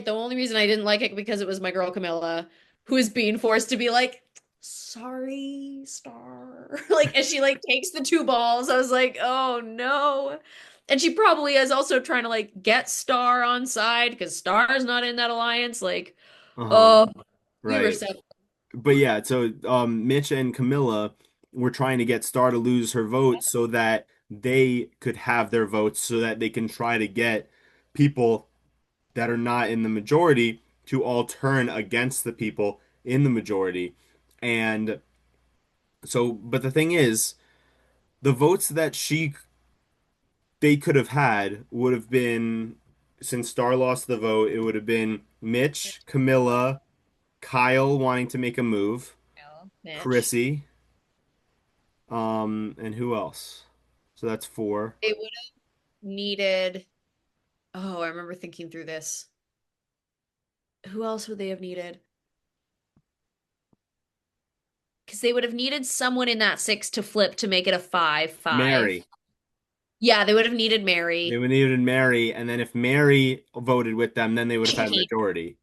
the only reason I didn't like it because it was my girl Camilla who is being forced to be like, sorry, Star. Like, as she like takes the 2 balls, I was like, oh no. And she probably is also trying to like get Star on side because Star's not in that alliance. Like, Uh-huh. oh, we were Right. so But yeah, so Mitch and Camilla were trying to get Star to lose her vote so that they could have their votes so that they can try to get people that are not in the majority to all turn against the people in the majority. And so, but the thing is, the votes that they could have had would have been, since Star lost the vote, it would have been Mitch, Camilla, Kyle wanting to make a move, well, Mitch. Chrissy, and who else? So that's four. They would have needed. Oh, I remember thinking through this. Who else would they have needed? Because they would have needed someone in that 6 to flip to make it a 5-5. Mary. Yeah, they would have needed They Mary. would have needed Mary, and then if Mary voted with them, then they would have had a Shaheen. majority.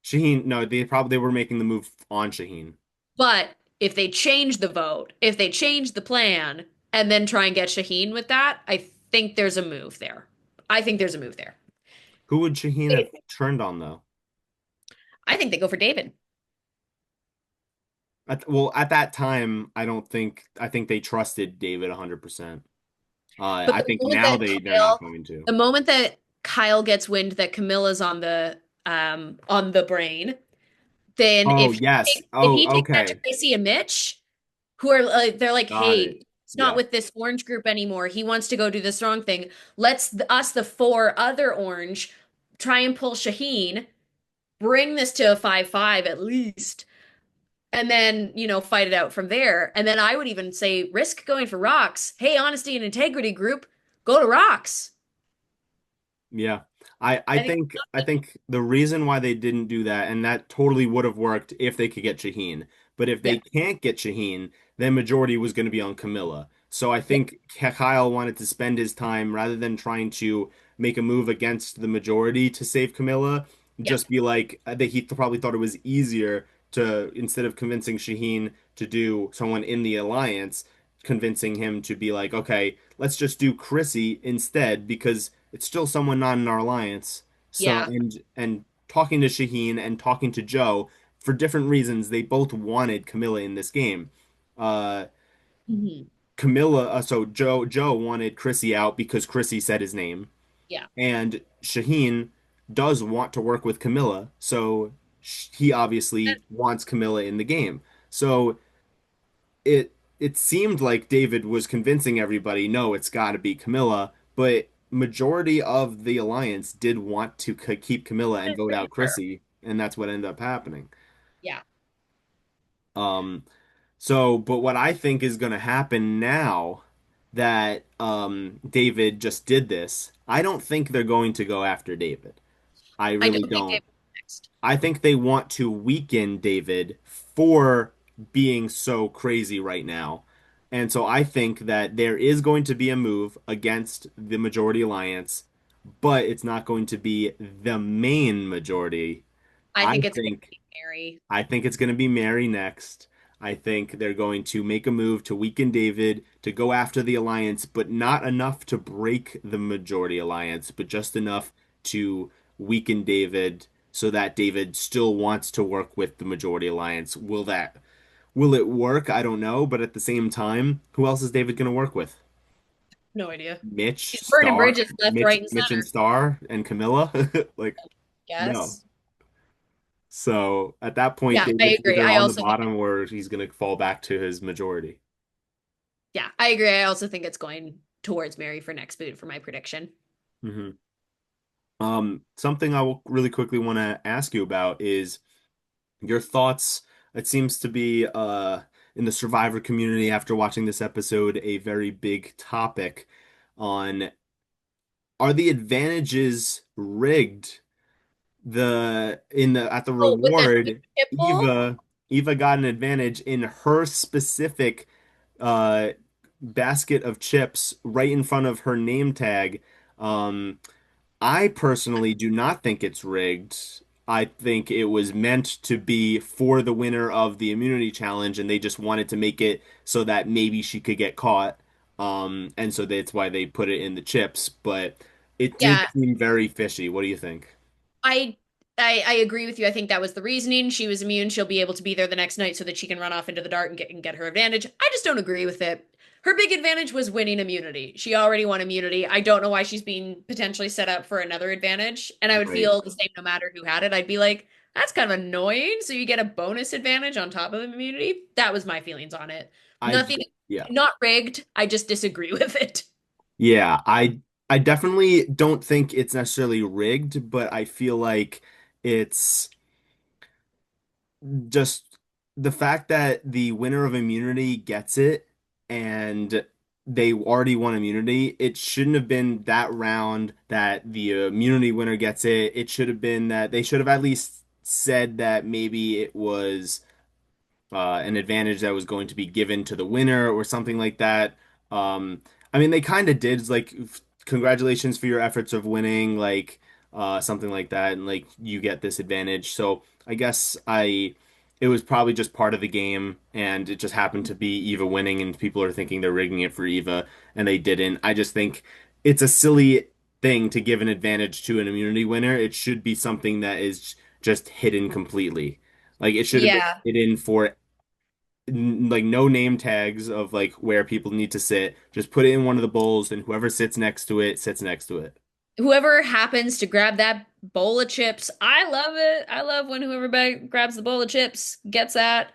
Shaheen, no, they were making the move on Shaheen. But if they change the vote, if they change the plan, and then try and get Shaheen with that, I think there's a move there. I think there's a move there. Who would Shaheen have turned on though? I think they go for David. Well, at that time, I think they trusted David 100%. But I think now they're not going to. The moment that Kyle gets wind that Camilla's on the brain, then Oh, yes. if Oh, he takes that to okay. Tracy and Mitch, who are they're like, Got hey, it. he's not Yeah. with this orange group anymore. He wants to go do the strong thing. Us, the four other orange, try and pull Shaheen, bring this to a 5-5 at least, and then, fight it out from there. And then I would even say risk going for rocks. Hey, honesty and integrity group, go to rocks. Yeah. I I think think the reason why they didn't do that, and that totally would have worked if they could get Shaheen. But if yeah, they can't get Shaheen, then majority was going to be on Camilla. So I yeah, think Kyle wanted to spend his time rather than trying to make a move against the majority to save Camilla, yeah, just be like that he probably thought it was easier to instead of convincing Shaheen to do someone in the alliance, convincing him to be like, okay, let's just do Chrissy instead because it's still someone not in our alliance. So yeah. and talking to Shaheen and talking to Joe for different reasons, they both wanted Camilla in this game. Uh, Mhm. so Joe wanted Chrissy out because Chrissy said his name, Yeah. and Shaheen does want to work with Camilla, so he obviously wants Camilla in the game. So it seemed like David was convincing everybody, no, it's got to be Camilla, but majority of the alliance did want to keep Camilla and vote out Fraser. Chrissy, and that's what ended up happening. Yeah. Um, but what I think is going to happen now that David just did this, I don't think they're going to go after David. I I really don't think don't. David next. I think they want to weaken David for being so crazy right now. And so I think that there is going to be a move against the majority alliance, but it's not going to be the main majority. I I think it's going to think be Mary. it's going to be Mary next. I think they're going to make a move to weaken David, to go after the alliance, but not enough to break the majority alliance, but just enough to weaken David so that David still wants to work with the majority alliance. Will it work? I don't know, but at the same time, who else is David going to work with? No idea. Mitch, He's burning Star, bridges left, right, and Mitch and center. Star and Camilla? Like, no. Yes. So at that point, Yeah, I David's agree. either I on the also think bottom or he's going to fall back to his majority. yeah, I agree. I also think it's going towards Mary for next boot for my prediction. Hmm. Something I will really quickly want to ask you about is your thoughts. It seems to be in the Survivor community after watching this episode a very big topic on are the advantages rigged? The in the at the Oh, with the reward, pit bull? Eva got an advantage in her specific uh basket of chips right in front of her name tag. I personally do not think it's rigged. I think it was meant to be for the winner of the immunity challenge, and they just wanted to make it so that maybe she could get caught. And so that's why they put it in the chips. But it did Yeah, seem very fishy. What do you think? I I agree with you. I think that was the reasoning. She was immune. She'll be able to be there the next night so that she can run off into the dark and get her advantage. I just don't agree with it. Her big advantage was winning immunity. She already won immunity. I don't know why she's being potentially set up for another advantage. And I would Right. feel the same no matter who had it. I'd be like, that's kind of annoying. So you get a bonus advantage on top of the immunity. That was my feelings on it. I Nothing, yeah. not rigged. I just disagree with it. Yeah, I definitely don't think it's necessarily rigged, but I feel like it's just the fact that the winner of immunity gets it and they already won immunity, it shouldn't have been that round that the immunity winner gets it. It should have been that they should have at least said that maybe it was an advantage that was going to be given to the winner or something like that. I mean, they kind of did like, congratulations for your efforts of winning, like something like that, and like you get this advantage. So I guess it was probably just part of the game, and it just happened to be Eva winning, and people are thinking they're rigging it for Eva, and they didn't. I just think it's a silly thing to give an advantage to an immunity winner. It should be something that is just hidden completely. Like it should have been Yeah. hidden for like no name tags of like where people need to sit. Just put it in one of the bowls, and whoever sits next to it sits next to it. Whoever happens to grab that bowl of chips, I love it. I love when whoever grabs the bowl of chips gets that.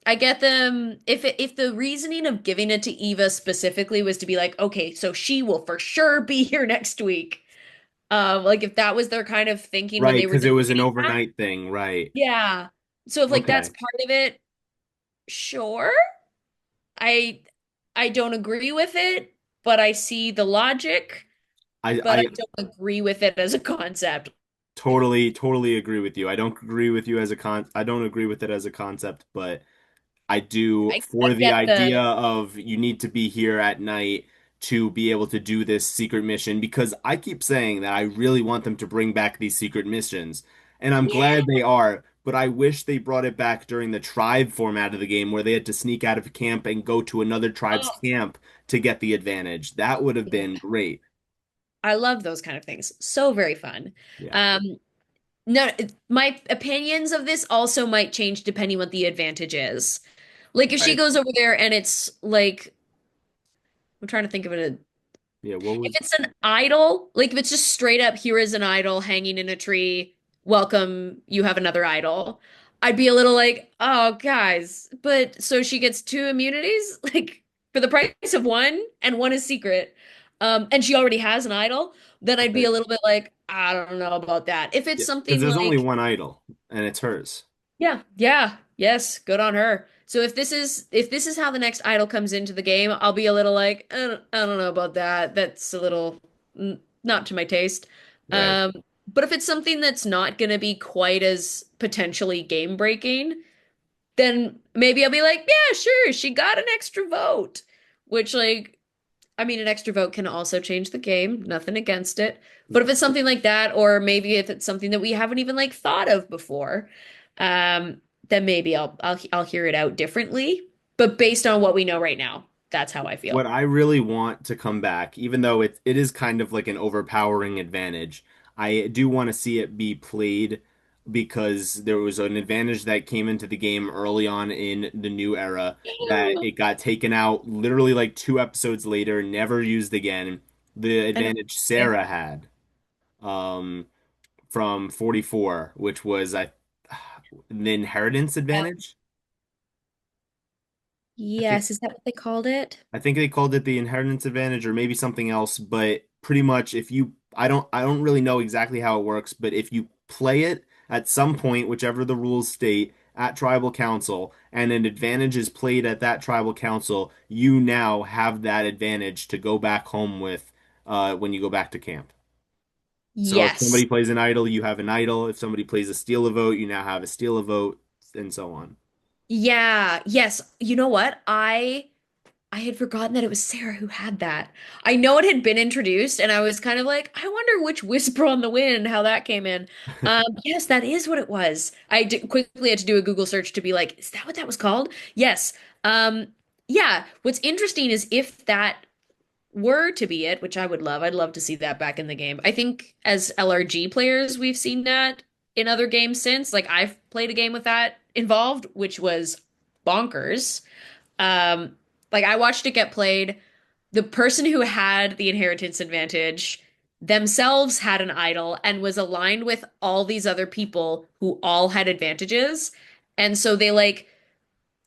I get them if the reasoning of giving it to Eva specifically was to be like, okay, so she will for sure be here next week. Like if that was their kind of thinking when Right, they were because it was an deciding that, overnight thing, right? yeah. So if like that's Okay. part of it, sure. I I don't agree with it, but I see the logic, but I I don't agree with it as a concept. totally agree with you. I don't agree with you as a I don't agree with it as a concept, but I do I for the get the idea of you need to be here at night to be able to do this secret mission because I keep saying that I really want them to bring back these secret missions, and I'm glad yeah. they are, but I wish they brought it back during the tribe format of the game where they had to sneak out of camp and go to another tribe's Oh, camp to get the advantage. That would have been great. I love those kind of things. So very fun. Yeah. Um, no, my opinions of this also might change depending what the advantage is. Like if she Right. goes over there and it's like I'm trying to think of it. Yeah, what If was it's an idol, like if it's just straight up, here is an idol hanging in a tree, welcome, you have another idol, I'd be a little like, oh, guys, but so she gets two immunities, like for the price of one, and one is secret, and she already has an idol, then I'd be a right. little bit like, I don't know about that. If it's Yeah, because something there's only like one idol and it's hers. yeah, yeah, yes, good on her. So if this is how the next idol comes into the game, I'll be a little like, I don't know about that. That's a little not to my taste. Right. Um, but if it's something that's not going to be quite as potentially game breaking, then maybe I'll be like, yeah, sure, she got an extra vote, which like I mean, an extra vote can also change the game. Nothing against it. But if it's something like that, or maybe if it's something that we haven't even like thought of before, um, then maybe I'll hear it out differently. But based on what we know right now, that's how I What feel. I really want to come back, even though it is kind of like an overpowering advantage, I do want to see it be played because there was an advantage that came into the game early on in the new era that it got taken out literally like 2 episodes later, never used again. The And advantage Sarah had from 44, which was the inheritance advantage. I think yes, is that what they called it? I think they called it the inheritance advantage or maybe something else, but pretty much if you I don't really know exactly how it works, but if you play it at some point, whichever the rules state, at tribal council and an advantage is played at that tribal council, you now have that advantage to go back home with when you go back to camp. So if Yes. somebody plays an idol, you have an idol. If somebody plays a steal a vote, you now have a steal a vote, and so on. Yeah. Yes. You know what? I had forgotten that it was Sarah who had that. I know it had been introduced, and I was kind of like, I wonder which whisper on the wind, how that came in. Yes, that is what it was. Quickly had to do a Google search to be like, is that what that was called? Yes. Um, yeah. What's interesting is if that were to be it, which I would love, I'd love to see that back in the game. I think as LRG players, we've seen that in other games since. Like I've played a game with that involved, which was bonkers. Um, like I watched it get played. The person who had the inheritance advantage themselves had an idol and was aligned with all these other people who all had advantages. And so they like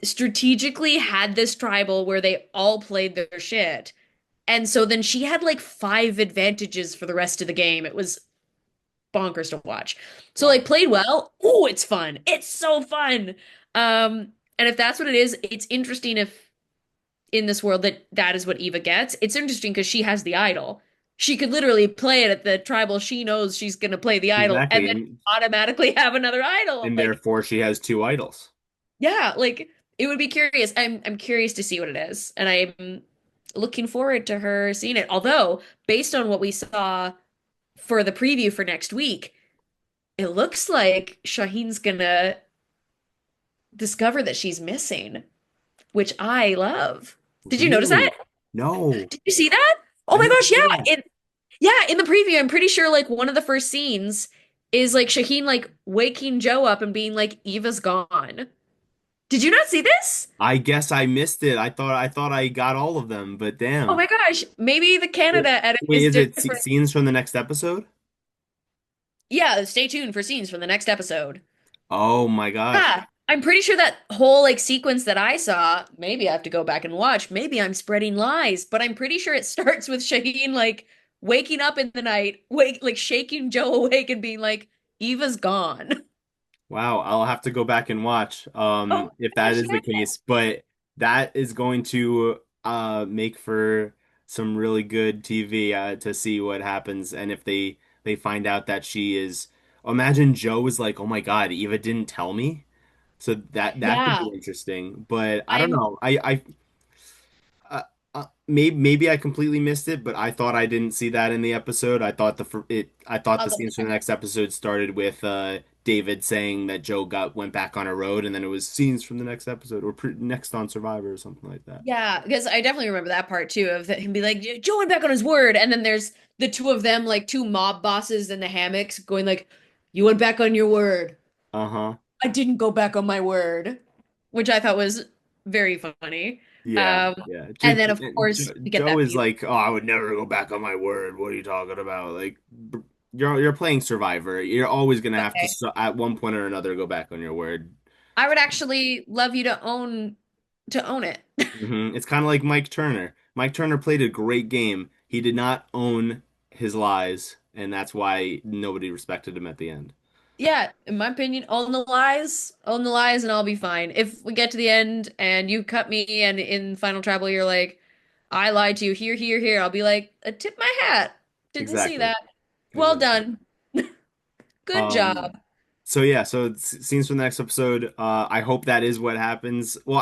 strategically had this tribal where they all played their shit. And so then she had like five advantages for the rest of the game. It was bonkers to watch. So Wow. like played well. Oh, it's fun. It's so fun. And if that's what it is, it's interesting if in this world that that is what Eva gets. It's interesting because she has the idol. She could literally play it at the tribal she knows she's going to play the idol and Exactly. then automatically have another idol. And Like, therefore she has two idols. yeah, like it would be curious. I'm curious to see what it is. And I'm looking forward to her seeing it. Although, based on what we saw for the preview for next week, it looks like Shaheen's gonna discover that she's missing, which I love. Did you notice that? Really? No, Did you see that? Oh I my didn't gosh, see that. yeah, in the preview, I'm pretty sure like one of the first scenes is like Shaheen like waking Joe up and being like, Eva's gone. Did you not see this? I guess I missed it. I thought I got all of them, but Oh damn. my gosh, maybe the Wait, Canada edit wait, is is it different. scenes from the next episode? Yeah, stay tuned for scenes from the next episode. Oh my gosh. Yeah, I'm pretty sure that whole like sequence that I saw, maybe I have to go back and watch. Maybe I'm spreading lies, but I'm pretty sure it starts with Shaheen like waking up in the night, like shaking Joe awake and being like, Eva's gone. Wow, I'll have to go back and watch Oh if my that gosh, is the yeah. case, but that is going to make for some really good TV to see what happens and if they find out that she is imagine Joe is like, "Oh my God, Eva didn't tell me." So that could be Yeah, interesting, but I don't I'm know. Maybe I completely missed it, but I thought I didn't see that in the episode. I thought the I'll double scenes from check. the next episode started with David saying that Joe got went back on a road, and then it was scenes from the next episode or next on Survivor or something like that. Yeah, because I definitely remember that part too of him be like, Joe went back on his word, and then there's the two of them, like two mob bosses in the hammocks, going like, "You went back on your word. Uh-huh. I didn't go back on my word," which I thought was very funny. Yeah, Um, yeah. and then of course we get Joe that is beautiful. like, "Oh, I would never go back on my word. What are you talking about?" Like, you're playing Survivor. You're always gonna have to Okay, at one point or another go back on your word. I would actually love you to own it. It's kind of like Mike Turner. Mike Turner played a great game. He did not own his lies, and that's why nobody respected him at the end. Yeah, in my opinion, own the lies, and I'll be fine. If we get to the end and you cut me, and in Final Tribal you're like, I lied to you, here, here, here, I'll be like, tip my hat. Didn't see Exactly. that. Well Exactly. done. Good Um, job. so yeah, so scenes from the next episode. I hope that is what happens. Well,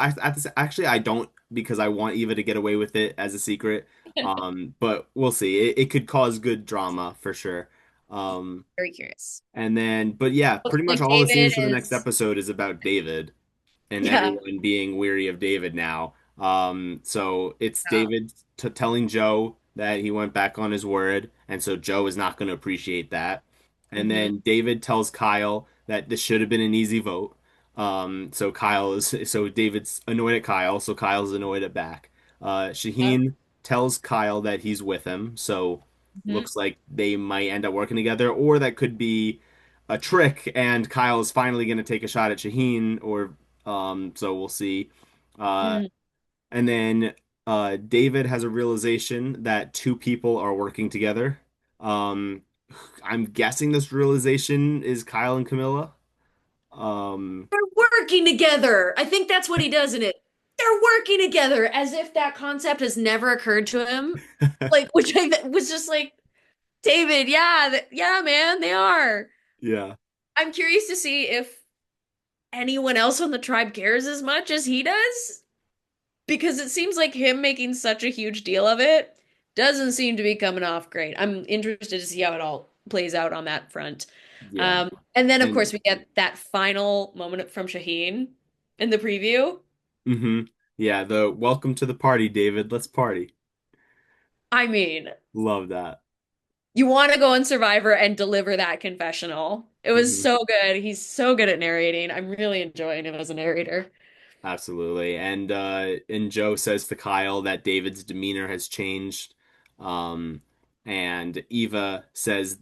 actually I don't because I want Eva to get away with it as a secret. But we'll see. It could cause good drama for sure. Um, Very curious. and then, but yeah, Looks pretty much like all the David scenes for the next is, episode is about David and yeah, everyone being weary of David now. So it's yeah. David t telling Joe that he went back on his word, and so Joe is not going to appreciate that. And Hmm. then David tells Kyle that this should have been an easy vote. So David's annoyed at Kyle, so Kyle's annoyed at back. Yeah. Shaheen tells Kyle that he's with him, so Hmm. looks like they might end up working together, or that could be a trick, and Kyle is finally going to take a shot at Shaheen, or so we'll see. Uh, Hmm. and then David has a realization that two people are working together. Um, I'm guessing this realization is Kyle and Camilla. Um, They're working together. I think that's what he does in it. They're working together as if that concept has never occurred to him. Like, which I was just like, David, yeah, yeah, man, they are. yeah, I'm curious to see if anyone else on the tribe cares as much as he does, because it seems like him making such a huge deal of it doesn't seem to be coming off great. I'm interested to see how it all plays out on that front. yeah, And then, of and course, we get that final moment from Shaheen in the preview. hmm yeah, the welcome to the party, David. Let's party. I mean, Love that. you want to go on Survivor and deliver that confessional. It was hmm so good. He's so good at narrating. I'm really enjoying him as a narrator. Absolutely. And Joe says to Kyle that David's demeanor has changed. Um and Eva says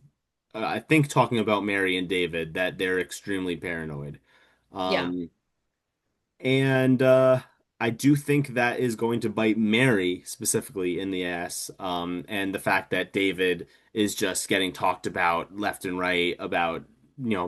I think talking about Mary and David that they're extremely paranoid. Yeah. Um and I do think that is going to bite Mary specifically in the ass. And the fact that David is just getting talked about left and right about,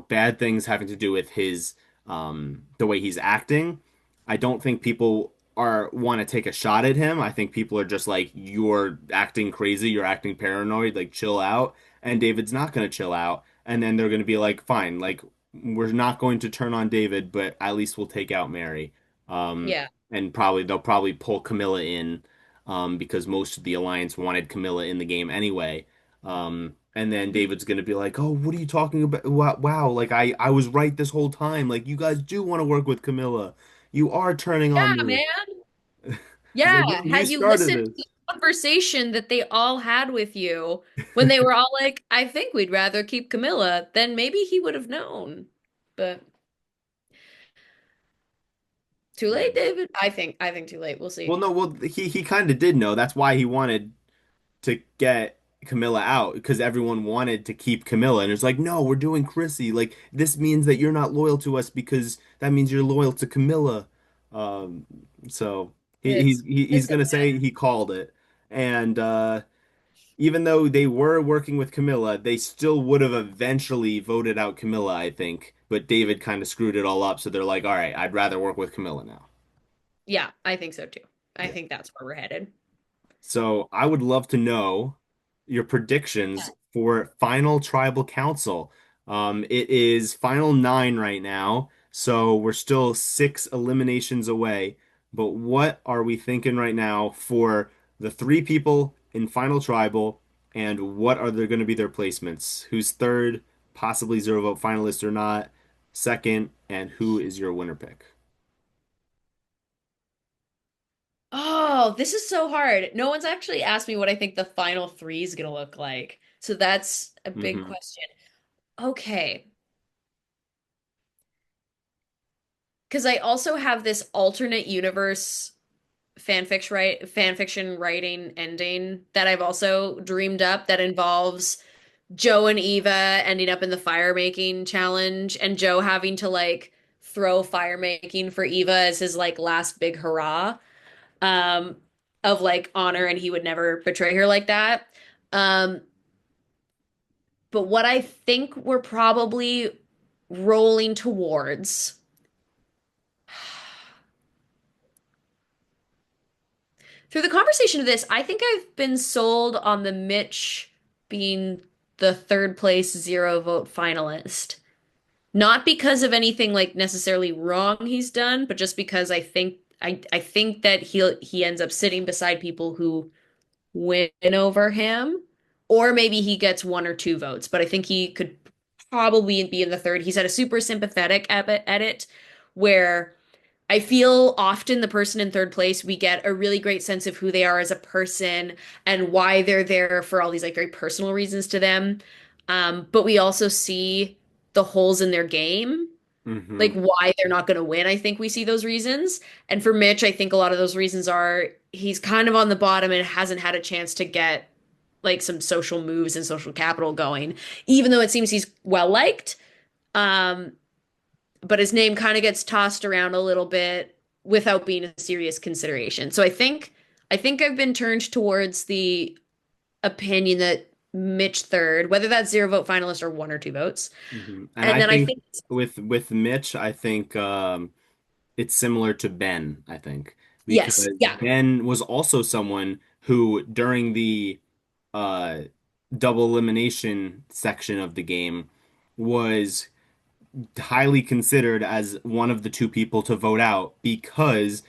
bad things having to do with his the way he's acting. I don't think people are want to take a shot at him. I think people are just like, you're acting crazy, you're acting paranoid, like chill out. And David's not going to chill out. And then they're going to be like, fine, like we're not going to turn on David, but at least we'll take out Mary. Yeah. And probably they'll probably pull Camilla in, because most of the Alliance wanted Camilla in the game anyway. And then David's gonna be like, "Oh, what are you talking about? Wow, wow, like I was right this whole time. Like you guys do want to work with Camilla. You are turning on Yeah, me." man. He's Yeah. like, "You Had you started listened to the this." conversation that they all had with you when they were all like, I think we'd rather keep Camilla, then maybe he would have known. But too Yeah. late, David. I think too late. We'll Well, see. no, well, he kind of did know. That's why he wanted to get Camilla out because everyone wanted to keep Camilla, and it's like, no, we're doing Chrissy. Like this means that you're not loyal to us because that means you're loyal to Camilla. Um, so It's he's it's so gonna say bad. he called it, and even though they were working with Camilla, they still would have eventually voted out Camilla, I think. But David kind of screwed it all up, so they're like, all right, I'd rather work with Camilla now. Yeah, I think so too. I Yeah. think that's where we're headed. So I would love to know your predictions for Final Tribal Council. It is Final 9 right now, so we're still 6 eliminations away. But what are we thinking right now for the 3 people in Final Tribal, and what are there going to be their placements? Who's third, possibly zero vote finalist or not, second, and who is your winner pick? Oh, this is so hard. No one's actually asked me what I think the final three is gonna look like. So that's a big Hmm. question. Okay. Because I also have this alternate universe fan fiction writing ending that I've also dreamed up that involves Joe and Eva ending up in the fire making challenge and Joe having to like throw fire making for Eva as his like last big hurrah um of like honor and he would never betray her like that. Um but what I think we're probably rolling towards through the conversation of this, I think I've been sold on the Mitch being the third place zero vote finalist. Not because of anything like necessarily wrong he's done, but just because I think that he ends up sitting beside people who win over him, or maybe he gets 1 or 2 votes, but I think he could probably be in the third. He's had a super sympathetic edit where I feel often the person in third place, we get a really great sense of who they are as a person and why they're there for all these like very personal reasons to them. But we also see the holes in their game, like Hmm. why they're not going to win. I think we see those reasons. And for Mitch, I think a lot of those reasons are he's kind of on the bottom and hasn't had a chance to get like some social moves and social capital going, even though it seems he's well liked. Um, but his name kind of gets tossed around a little bit without being a serious consideration. So I think I've been turned towards the opinion that Mitch third, whether that's zero vote finalist or 1 or 2 votes. Hmm. And And I then I think think with Mitch, I think it's similar to Ben, I think, yes, because yeah. Ben was also someone who during the uh double elimination section of the game was highly considered as one of the 2 people to vote out because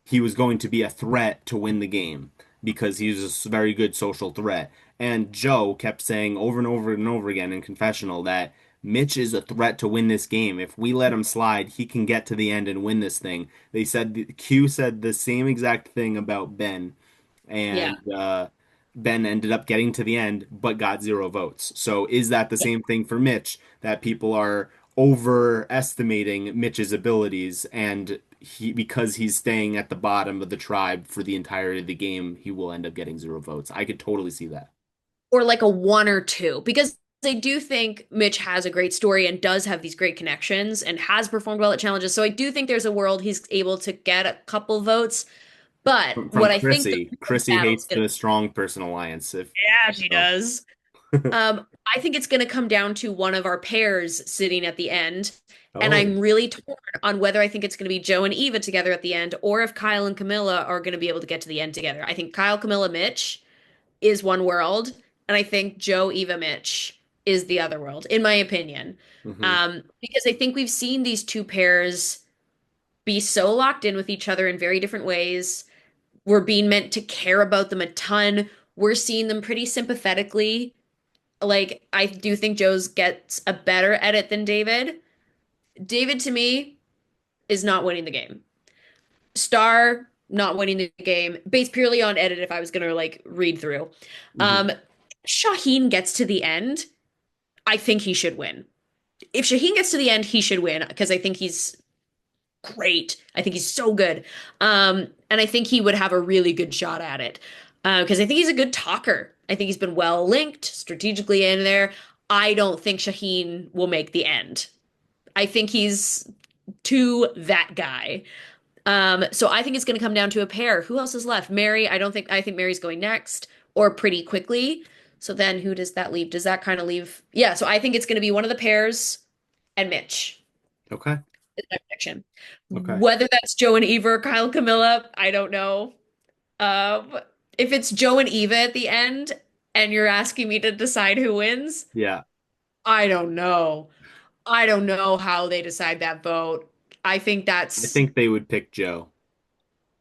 he was going to be a threat to win the game because he was a very good social threat. And Joe kept saying over and over and over again in confessional that Mitch is a threat to win this game. If we let him slide, he can get to the end and win this thing. They said Q said the same exact thing about Ben, Yeah. and Ben ended up getting to the end but got 0 votes. So is that the Yeah. same thing for Mitch that people are overestimating Mitch's abilities and he because he's staying at the bottom of the tribe for the entirety of the game, he will end up getting 0 votes. I could totally see that. Or like a 1 or 2 because I do think Mitch has a great story and does have these great connections and has performed well at challenges. So I do think there's a world he's able to get a couple votes. But From what I think the Chrissy. real Chrissy battle is hates going to the strong person alliance. If yeah, she so. does. I think it's going to come down to one of our pairs sitting at the end. And Oh. I'm really torn on whether I think it's going to be Joe and Eva together at the end or if Kyle and Camilla are going to be able to get to the end together. I think Kyle, Camilla, Mitch is one world. And I think Joe, Eva, Mitch is the other world, in my opinion. Hmm. Because I think we've seen these 2 pairs be so locked in with each other in very different ways. We're being meant to care about them a ton. We're seeing them pretty sympathetically Like, I do think Joe's gets a better edit than David. David, to me, is not winning the game. Star, not winning the game, based purely on edit, if I was gonna like read through. Hmm. Um, Shaheen gets to the end, I think he should win. If Shaheen gets to the end, he should win because I think he's great. I think he's so good. And I think he would have a really good shot at it. Because I think he's a good talker. I think he's been well linked strategically in there. I don't think Shaheen will make the end. I think he's too that guy. So I think it's going to come down to a pair. Who else is left? Mary, I think Mary's going next or pretty quickly. So then who does that leave? Does that kind of leave? Yeah, so I think it's going to be one of the pairs and Mitch Okay. is my prediction. Okay. Whether that's Joe and Eva or Kyle Camilla, I don't know. Um, if it's Joe and Eva at the end and you're asking me to decide who wins, Yeah. I don't know. I don't know how they decide that vote. I think I that's think they would pick Joe.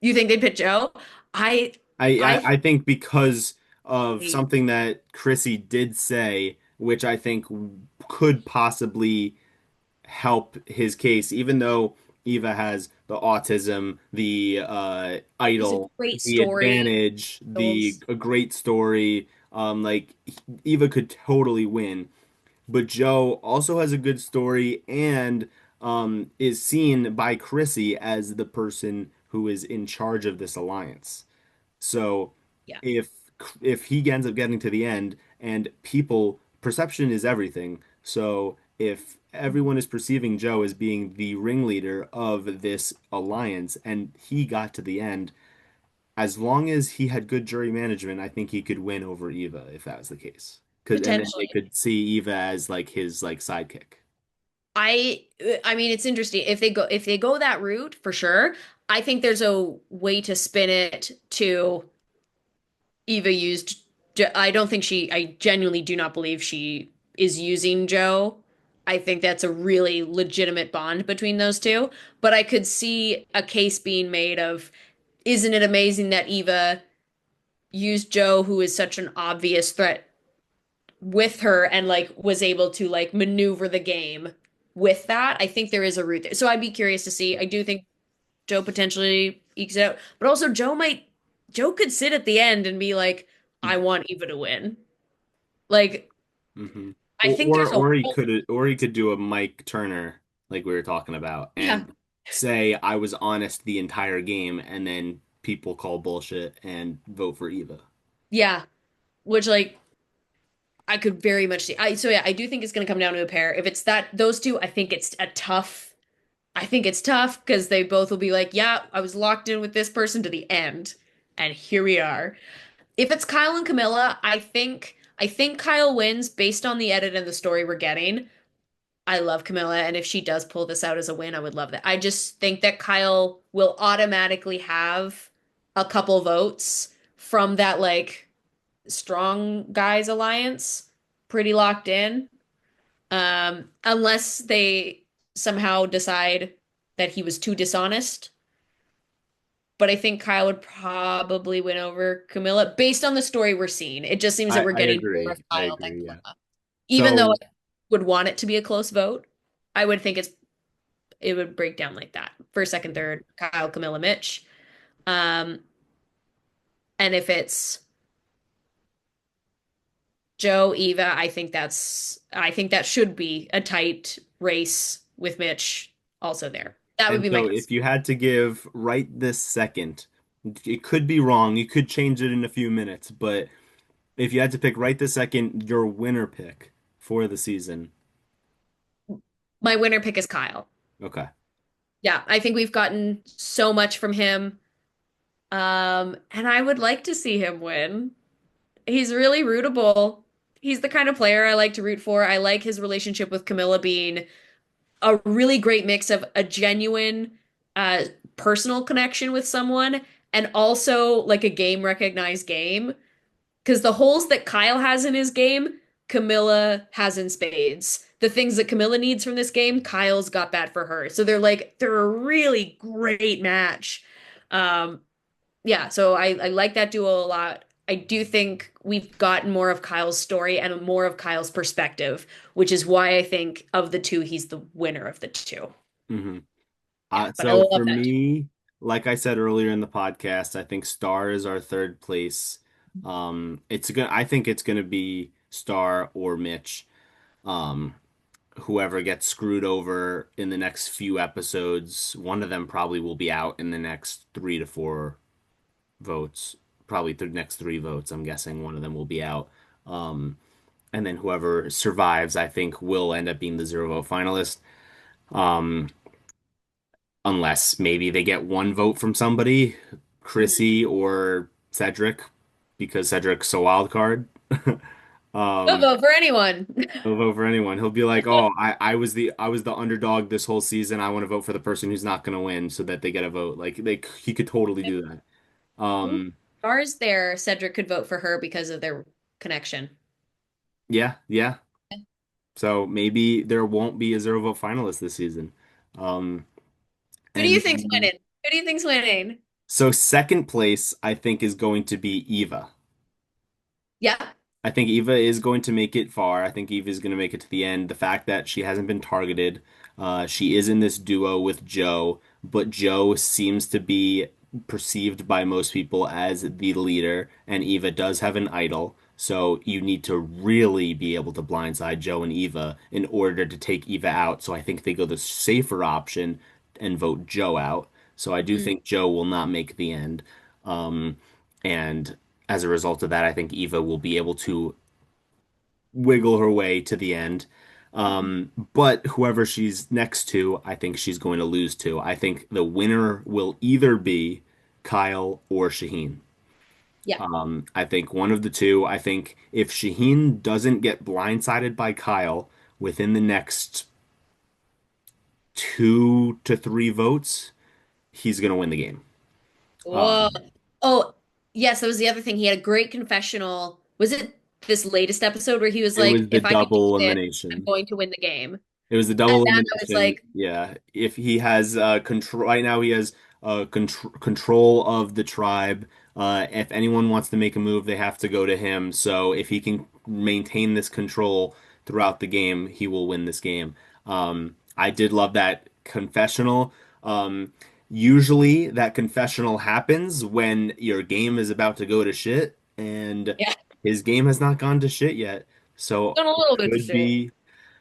you think they pit Joe? I I I think because of something that Chrissy did say, which I think could possibly help his case, even though Eva has the autism, the It's a idol, great the story. advantage, the Those a great story. Like Eva could totally win, but Joe also has a good story and is seen by Chrissy as the person who is in charge of this alliance. So yeah. if if he ends up getting to the end and people perception is everything. So if everyone is perceiving Joe as being the ringleader of this alliance and he got to the end, as long as he had good jury management, I think he could win over Eva if that was the case. Cause and then they Potentially. could see Eva as like his like sidekick. I I mean it's interesting if they go that route for sure. I think there's a way to spin it to Eva used I don't think I genuinely do not believe she is using Joe. I think that's a really legitimate bond between those two, but I could see a case being made of isn't it amazing that Eva used Joe who is such an obvious threat with her and like was able to like maneuver the game with that. I think there is a route there. So I'd be curious to see. I do think Joe potentially ekes it out, but also Joe could sit at the end and be like, I want Eva to win. Like, Hmm. I think there's a whole Or he could do a Mike Turner like we were talking about yeah, and say I was honest the entire game and then people call bullshit and vote for Eva. yeah, which like I could very much see. So yeah, I do think it's gonna come down to a pair. If it's that those two, I think it's tough because they both will be like, yeah, I was locked in with this person to the end, and here we are. If it's Kyle and Camilla, I think Kyle wins based on the edit and the story we're getting. I love Camilla, and if she does pull this out as a win, I would love that. I just think that Kyle will automatically have a couple votes from that like strong guys alliance, pretty locked in. Unless they somehow decide that he was too dishonest. But I think Kyle would probably win over Camilla based on the story we're seeing. It just seems that we're I getting more of agree. I Kyle than agree, yeah. Camilla. Even though So I would want it to be a close vote, I would think it would break down like that. First, second, third, Kyle, Camilla, Mitch. Um, and if it's Joe, Eva, I think that should be a tight race with Mitch also there. That would and be my so guess. if you had to give right this second, it could be wrong. You could change it in a few minutes, but if you had to pick right this second, your winner pick for the season. My winner pick is Kyle. Okay. Yeah, I think we've gotten so much from him. And I would like to see him win. He's really rootable. He's the kind of player I like to root for. I like his relationship with Camilla being a really great mix of a genuine uh personal connection with someone and also like a game recognized game. Because the holes that Kyle has in his game, Camilla has in spades. The things that Camilla needs from this game, Kyle's got that for her. So they're a really great match. Um, yeah, so I like that duo a lot. I do think we've gotten more of Kyle's story and more of Kyle's perspective, which is why I think of the two, he's the winner of the two. Hmm. Yeah, but I So love for that. me, like I said earlier in the podcast, I think Star is our third place. I think it's gonna be Star or Mitch. Um, Whoever gets screwed over in the next few episodes, one of them probably will be out in the next 3 to 4 votes. Probably the next 3 votes, I'm guessing one of them will be out. Um, and then whoever survives, I think, will end up being the zero vote finalist. Um, unless maybe they get one vote from somebody, Chrissy or Cedric, because Cedric's a wild card. I'll Um, vote for anyone. he'll vote for anyone. He'll be like, "Oh, I was the underdog this whole season. I want to vote for the person who's not going to win, so that they get a vote." Like he could totally do that. Ooh, Um, Stars there, Cedric could vote for her because of their connection. yeah, yeah. So maybe there won't be a zero vote finalist this season. Um, Who do you and think's winning? Who do you think's winning? so second place, I think, is going to be Eva. Yeah. I think Eva is going to make it far. I think Eva is going to make it to the end. The fact that she hasn't been targeted, she is in this duo with Joe, but Joe seems to be perceived by most people as the leader, and Eva does have an idol. So you need to really be able to blindside Joe and Eva in order to take Eva out. So I think they go the safer option and vote Joe out. So I do Mm. think Joe will not make the end. Um, and as a result of that, I think Eva will be able to wiggle her way to the end. But whoever she's next to, I think she's going to lose to. I think the winner will either be Kyle or Shaheen. Yeah. I think one of the two. I think if Shaheen doesn't get blindsided by Kyle within the next 2 to 3 votes, he's going to win the game. Whoa. Um, Oh, yes, that was the other thing. He had a great confessional. Was it this latest episode where he was it like, was the if I could do double this, I'm elimination. going to win the game. It was the And double then I was elimination. like, Yeah. If he has control right now, he has control of the tribe. If anyone wants to make a move, they have to go to him. So if he can maintain this control throughout the game, he will win this game. I did love that confessional. Usually that confessional happens when your game is about to go to shit, and yeah, his game has not gone to shit yet. So gone a it little bit to could shit. be.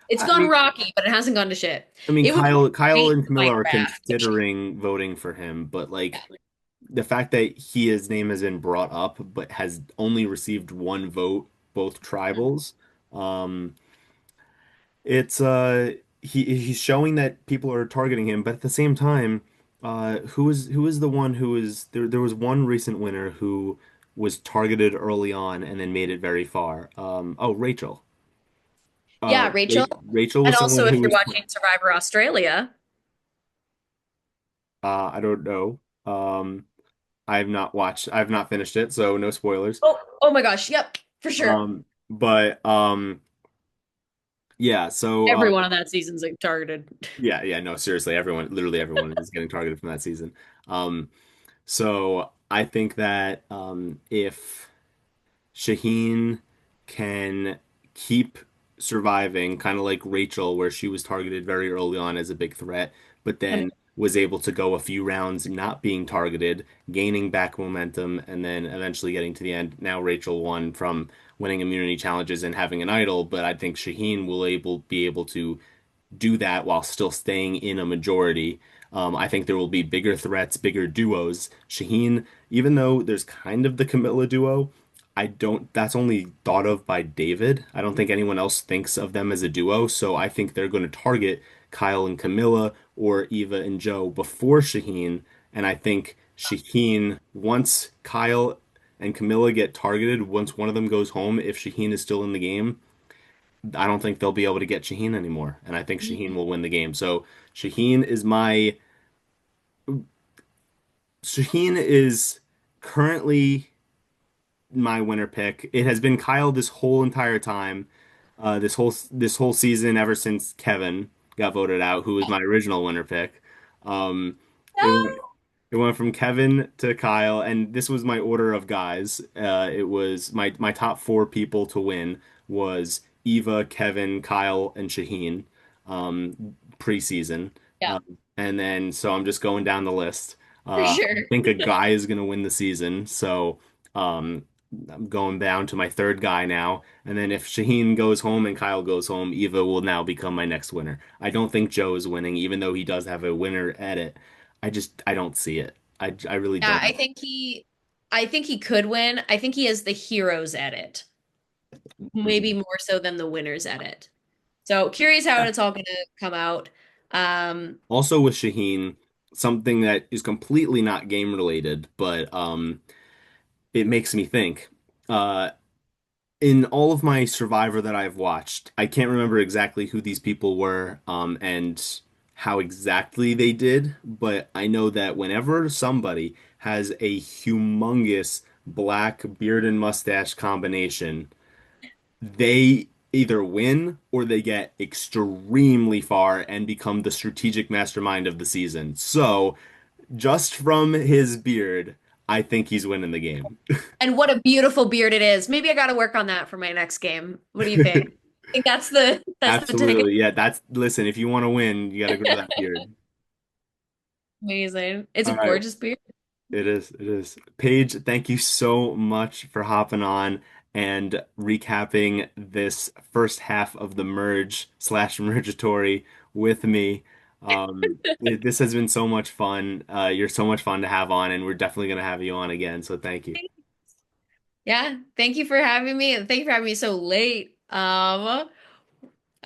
It's I gone mean, rocky, but it hasn't gone to shit. I mean, It would be Kyle great and to find Camilla are Raph if she. considering voting for him, but Yeah. like the fact that his name has been brought up, but has only received one vote, both tribals, um, it's he's showing that people are targeting him, but at the same time, who is the one who is there? There was one recent winner who was targeted early on and then made it very far. Oh, Rachel. Yeah, Rachel. Rachel And was also, someone if who you're was. watching Survivor Australia, I don't know. I've not watched, I've not finished it, so no spoilers. oh my gosh, yep, for sure. But yeah, so Everyone on that season's like targeted. yeah, yeah, no, seriously, everyone, literally everyone is getting targeted from that season. Um, so I think that if Shaheen can keep surviving, kind of like Rachel, where she was targeted very early on as a big threat, but then was able to go a few rounds not being targeted, gaining back momentum, and then eventually getting to the end. Now Rachel won from winning immunity challenges and having an idol, but I think Shaheen will be able to do that while still staying in a majority. I think there will be bigger threats, bigger duos. Shaheen, even though there's kind of the Camilla duo, I don't, that's only thought of by David. I don't think anyone else thinks of them as a duo. So I think they're going to target Kyle and Camilla or Eva and Joe before Shaheen. And I think Shaheen, once Kyle and Camilla get targeted, once one of them goes home, if Shaheen is still in the game, I don't think they'll be able to get Shaheen anymore, and I think Shaheen will win the game. So Shaheen is currently my winner pick. It has been Kyle this whole entire time, this whole season ever since Kevin got voted out, who was my original winner pick. Um, it No. It went from Kevin to Kyle, and this was my order of guys. It was my top four people to win was Eva, Kevin, Kyle, and Shaheen, preseason. Yeah, And then so I'm just going down the list. for I sure. think a guy is going to win the season, so um, I'm going down to my third guy now. And then if Shaheen goes home and Kyle goes home, Eva will now become my next winner. I don't think Joe is winning, even though he does have a winner edit. I don't see it. I really Yeah, don't. I think he could win. I think he has the hero's edit, maybe Mhm. more so than the winner's edit. So curious how Yeah. it's all going to come out. Um, Also with Shaheen, something that is completely not game related, but it makes me think. Uh, in all of my Survivor that I've watched, I can't remember exactly who these people were, and how exactly they did, but I know that whenever somebody has a humongous black beard and mustache combination, they either win or they get extremely far and become the strategic mastermind of the season. So, just from his beard, I think he's winning the game. and what a beautiful beard it is. Maybe I got to work on that for my next game. What do you think? I think that's the ticket. Absolutely. Yeah, listen, if you want to win, you got to grow that beard. Amazing. It's a All right. gorgeous beard. It is. It is. Paige, thank you so much for hopping on and recapping this first half of the merge slash mergatory with me. This has been so much fun. You're so much fun to have on, and we're definitely going to have you on again. So thank you. Yeah, thank you for having me, and thank you for having me so late. I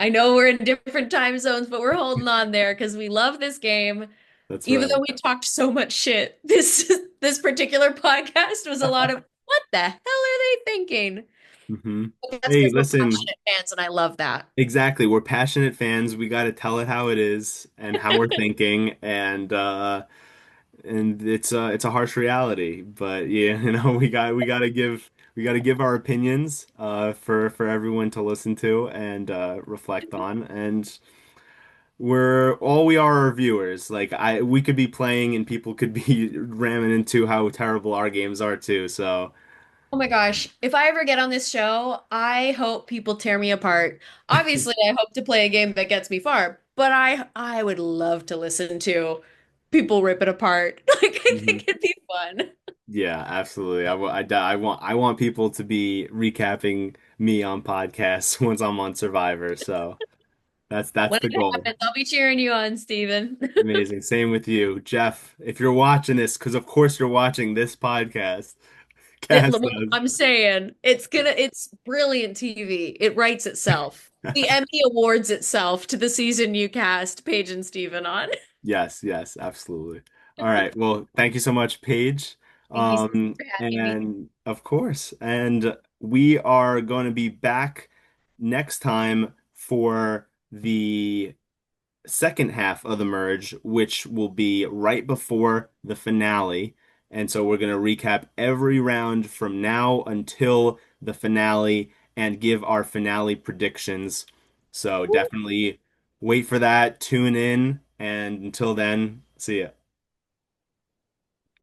know we're in different time zones, but we're holding on there because we love this game. That's Even though right. we talked so much shit, this particular podcast was a lot of what the hell are they thinking? hmm But that's Hey, because we're listen, passionate fans, and I love that. exactly. We're passionate fans. We got to tell it how it is and how we're thinking, and it's a harsh reality, but yeah, we got to give our opinions for everyone to listen to and reflect on, and we are our viewers. Like I we could be playing and people could be ramming into how terrible our games are too. So Oh my gosh, if I ever get on this show, I hope people tear me apart. Obviously, I hope to play a game that gets me far, but I would love to listen to people rip it apart. Like I Mhm. think it'd be fun. Yeah, absolutely. I want people to be recapping me on podcasts once I'm on Survivor. So that's When the it goal. happens, I'll be cheering you on, Steven. Amazing. Same with you, Jeff. If you're watching this, because of course you're watching this podcast, cast I'm saying it's brilliant TV. It writes itself. us. The Emmy awards itself to the season you cast Paige and Steven on. Yes, yes, absolutely. All right. Well, thank you so much, Paige. Thank you so much for having me. And of course, and we are going to be back next time for the second half of the merge, which will be right before the finale. And so we're going to recap every round from now until the finale and give our finale predictions. So definitely wait for that, tune in, and until then, see ya.